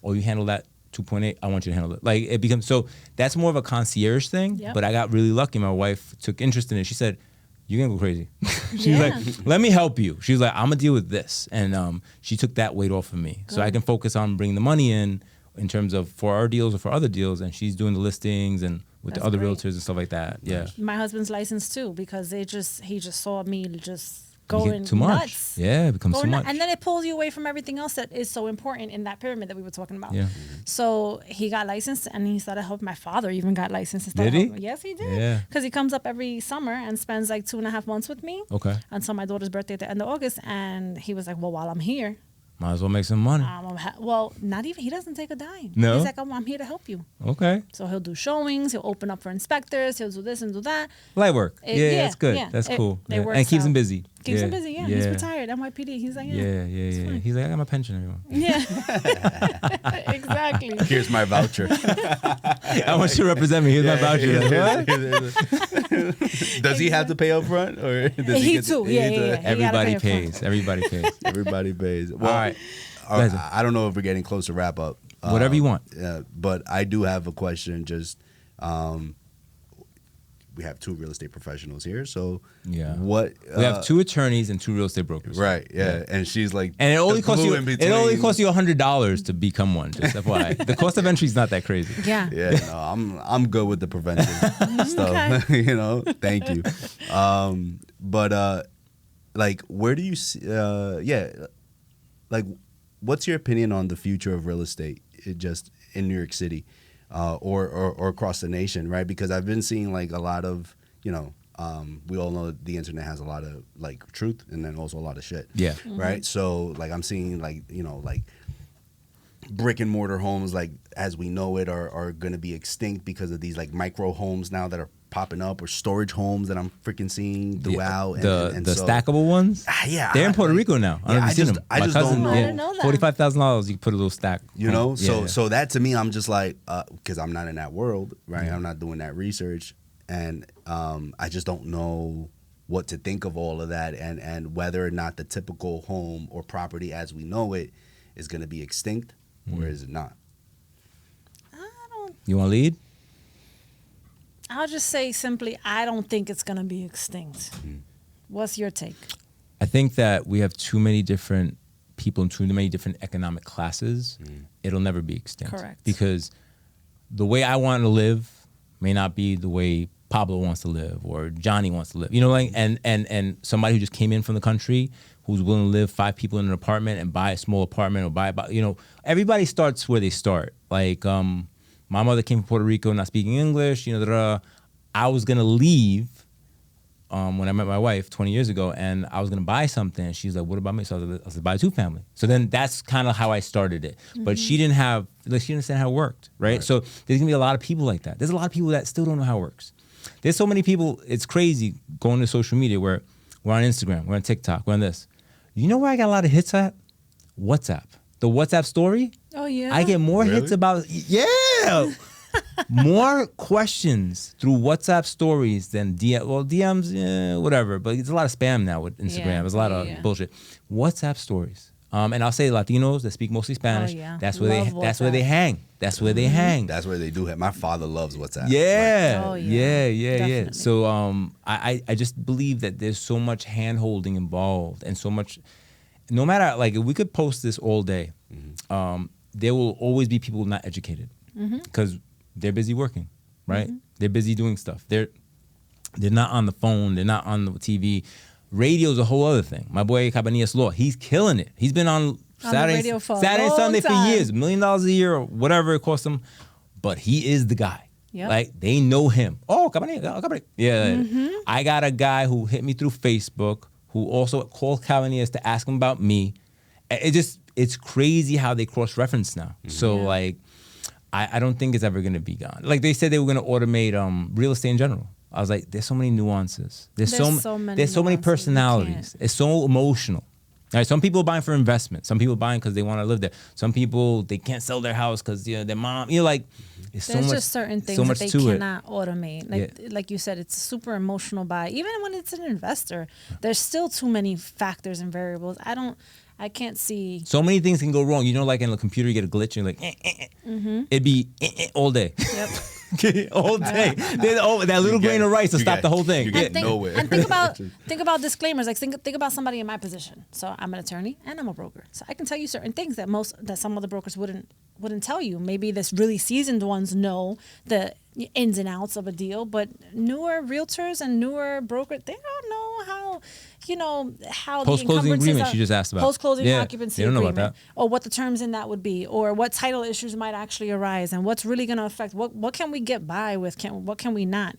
you handle that 2.8, I want you to handle it. Like, it becomes, so that's more of a concierge thing. Yep. But I got really lucky. My wife took interest in it. She said, you're gonna go crazy. She's like, let me help you. She's like, I'm gonna deal with this. And she took that weight off of me. Good. So I can focus on bringing the money in terms of for our deals or for other deals. And she's doing the listings and with the other realtors and stuff like that. Yeah.
My husband's licensed too, because he just saw me just going
too much.
Nuts.
Yeah, it becomes too much.
And then it pulls you away from everything else that is so important in that pyramid that we were talking about.
Yeah.
So he got licensed, and he started helping. My father even got licensed.
Did he?
Yes, he did.
Yeah.
Because he comes up every summer and spends like 2.5 months with me.
Okay.
Until my daughter's birthday at the end of August. And he was like, well, while I'm here,
might as well make some money.
Not even. He doesn't take a dime.
No.
He's like, I'm here to help you.
Okay.
So he'll do showings. He'll open up for inspectors. He'll do this and do that.
Light work. That's good. Yeah. That's cool. And keeps him busy.
Keeps him busy. Yeah. He's retired. NYPD. He's like,
yeah. He's like, I got my pension, everyone.
Yeah. Exactly.
Here's my voucher.
I want you to represent me. Here's my voucher.
Does he have to pay up front, or does
he too? Yeah.
Everybody pays. Everybody pays.
Everybody pays. Well,
all right.
I don't know if we're getting close to wrap up.
Whatever you want.
But I do have a question. Just we have two real estate professionals here, so what?
We have two attorneys and two real estate brokers.
Right. Yeah. And she's like,
and it only costs you. It only costs you $100 to become one. Just FYI, the cost of entry is not that crazy.
Yeah.
Yeah. No, I'm good with the preventive stuff. Thank you. But like, where do you see? Like, what's your opinion on the future of real estate? Just in New York City. Or across the nation, right? Because I've been seeing like a lot of, we all know the internet has a lot of like truth and then also a lot of shit.
Yeah.
Mm-hmm.
Right. So like I'm seeing like, like brick and mortar homes, like as we know it, are going to be extinct because of these like micro homes now that are popping up, or storage homes that I'm freaking seeing throughout.
The
So,
stackable ones.
yeah,
they're in Puerto Rico now. I don't know if you've seen them.
I
My
just
cousin,
don't know.
I didn't know that.
$45,000, you can put a little stack.
You know,
Yeah.
so that to me, I'm just like, because I'm not in that world, right? I'm not doing that research, and I just don't know what to think of all of that, and whether or not the typical home or property as we know it is going to be extinct, or is it not?
You want to lead?
I'll just say simply, I don't think it's going to be extinct. What's your take?
I think that we have too many different people in too many different economic classes. It'll never be extinct.
Correct.
Because the way I want to live may not be the way Pablo wants to live or Johnny wants to live. You know, like and somebody who just came in from the country who's willing to live 5 people in an apartment and buy a small apartment or buy, you know, everybody starts where they start. Like my mother came from Puerto Rico, not speaking English. You know, I was gonna leave when I met my wife 20 years ago, and I was gonna buy something. And she's like, "What about me?" So I was like, "Buy a 2-family." So then that's kind of how I started it. But she didn't understand how it worked, right? So there's gonna be a lot of people like that. There's a lot of people that still don't know how it works. There's so many people. It's crazy going to social media where we're on Instagram, we're on TikTok, we're on this. You know where I got a lot of hits at? WhatsApp. The WhatsApp story.
Oh, yeah?
I get more
Really?
hits about more questions through WhatsApp stories than DMs, whatever. But it's a lot of spam now with Instagram.
Yeah,
There's a lot of bullshit. WhatsApp stories. And I'll say Latinos that speak mostly Spanish.
Oh, yeah.
That's where
Love
that's where they
WhatsApp.
hang. That's where they hang.
That's where they do have. My father loves WhatsApp.
Yeah.
Oh, yeah.
Yeah.
Definitely.
So I just believe that there's so much hand holding involved and so much. No matter, like, if we could post this all day, there will always be people not educated because they're busy working, right? They're busy doing stuff. They're not on the phone. They're not on the TV. Radio's a whole other thing. My boy Cabanillas Law, he's killing it. He's been on Saturday,
radio for a
Saturday and
long
Sunday for
time.
years, $1 million a year or whatever it costs him. But he is the guy.
Yep.
Like, they know him. Oh, Cabanillas. Yeah. I got a guy who hit me through Facebook who also called Cabanillas to ask him about me. It's crazy how they cross-reference now. So,
Yeah.
like, I don't think it's ever going to be gone. Like, they said they were going to automate real estate in general. I was like, there's so many nuances. There's so many
nuances.
personalities. It's so emotional. All right, some people are buying for investment. Some people are buying because they want to live there. Some people, they can't sell their house because their mom, like, it's so
There's
much.
just certain things
so
that
much
they
to it.
cannot automate. Like you said, it's a super emotional buy. Even when it's an investor, there's still too many factors and variables. I can't see.
So many things can go wrong. You know, like in a computer, you get a glitch and you're like, It'd be all day.
Yep.
All day. That little grain of rice to stop the whole thing.
you
Yeah.
get nowhere.
And think about disclaimers. Like think about somebody in my position. So I'm an attorney and I'm a broker. So I can tell you certain things that some other brokers wouldn't tell you. Maybe this really seasoned ones know the ins and outs of a deal, but newer realtors and newer brokers, they don't know how
Post-closing agreement she just asked about.
Post-closing
Yeah,
occupancy
they don't know
agreement,
about that.
or what the terms in that would be, or what title issues might actually arise, and what's really going to affect what can we get by with, what can we not?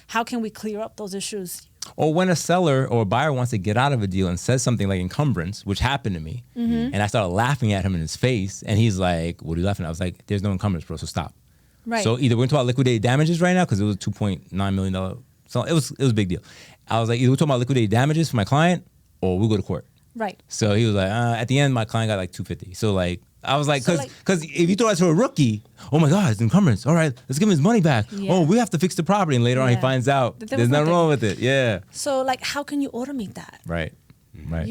How can we clear up those issues?
Or when a seller or a buyer wants to get out of a deal and says something like encumbrance, which happened to me, and I started laughing at him in his face, and he's like, "What are you laughing at?" I was like, "There's no encumbrance, bro, so stop."
Right.
So either we're talking about liquidated damages right now because it was a $2.9 million. So it was a big deal. I was like, either we're talking about liquidated damages for my client or we'll go to court.
Right.
So he was like, at the end, my client got like $250. So like, I was like,
So,
because if you throw that to a rookie, oh my God, it's encumbrance. All right, let's give him his money back.
Yeah.
Oh, we have to fix the property. And later on, he
Yeah.
finds out
That there
there's
was
nothing
nothing.
wrong with it. Yeah.
So like, how can you automate that?
Right. Right.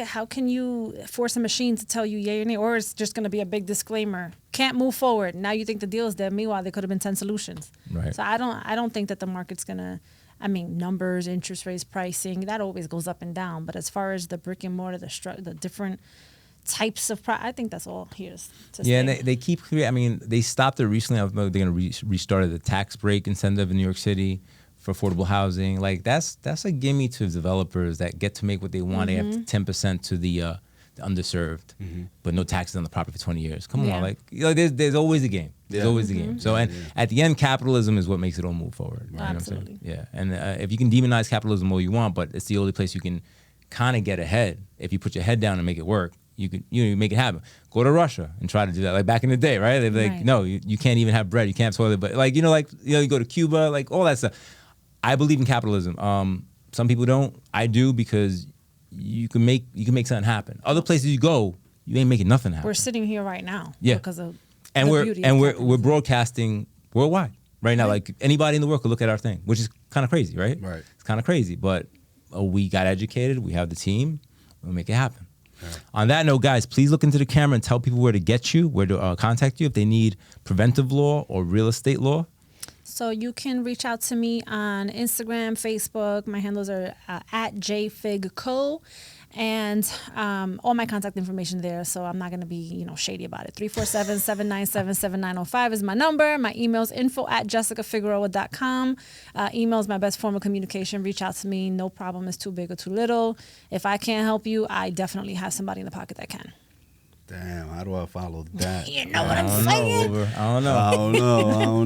How can you force a machine to tell you yay or nay, or it's just going to be a big disclaimer, can't move forward. Now you think the deal is dead. Meanwhile, there could have been 10 solutions.
Right.
So I don't think that the market's going to. I mean, numbers, interest rates, pricing, that always goes up and down. But as far as the brick and mortar, the different types of I think that's all here to
Yeah,
stay.
and they keep creating. I mean, they stopped it recently. I know they're going to restart the tax break incentive in New York City for affordable housing. Like that's a gimme to developers that get to make what they want. They have 10% to the underserved, but no taxes on the property for 20 years. Come
Yeah.
on, like there's always a game. There's
Yeah.
always a game. So at the end, capitalism is what makes it all move forward. You know what I'm saying?
Absolutely.
Yeah, and if you can demonize capitalism all you want, but it's the only place you can kind of get ahead. If you put your head down and make it work, you can make it happen. Go to Russia and try to do that. Like back in the day, right? They're like,
Right.
no, you can't even have bread. You can't have toilet. But you go to Cuba, like all that stuff. I believe in capitalism. Some people don't. I do because you can make something happen. Other places you go, you ain't making nothing happen.
We're sitting here right now.
Yeah.
Because of
and
the
we're
beauty
and
of
we're
capitalism.
broadcasting worldwide right now. Like anybody in the world could look at our thing, which is kind of crazy, right?
Right.
It's kind of crazy, but we got educated. We have the team. We'll make it happen. Right. On that note, guys, please look into the camera and tell people where to get you, where to contact you if they need preventive law or real estate law.
So you can reach out to me on Instagram, Facebook. My handles are at jfigco. And all my contact information there, so I'm not going to be, shady about it. 347-797-7905 is my number. My email's info@jessicafigueroa.com. Email is my best form of communication. Reach out to me. No problem is too big or too little. If I can't help you, I definitely have somebody in the pocket that can.
Damn, how do I follow that?
You know what I'm saying?
I don't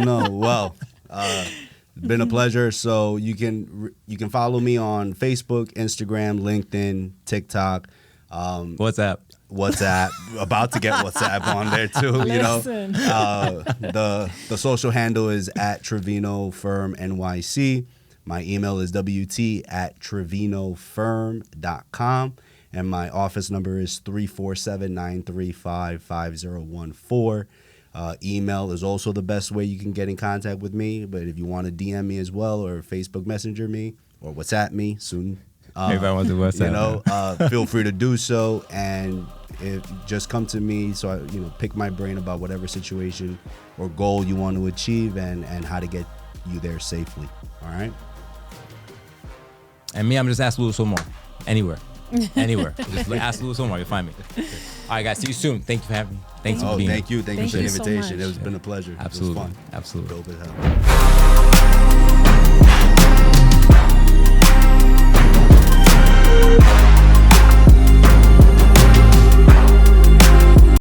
know.
Well, it's been a pleasure. So you can follow me on Facebook, Instagram, LinkedIn, TikTok,
WhatsApp.
About to get WhatsApp on there too.
Listen.
The social handle is at Trivino Firm NYC. My email is wt@trivinofirm.com. And my office number is 347-935-5014. Email is also the best way you can get in contact with me. But if you want to DM me as well, or Facebook Messenger me, or WhatsApp me soon,
Maybe I want to WhatsApp.
feel free to do so. And just come to me, so I pick my brain about whatever situation or goal you want to achieve, and how to get you there safely. All right.
And me, I'm just ask Louis Omar. Anywhere. Just ask Louis Omar. You'll find me. All right, guys. See you soon. Thank you for having me. Thanks for being here.
Thank you for the
so
invitation.
much.
It's been a pleasure.
Absolutely.
It was fun.
Absolutely.
Dope as hell.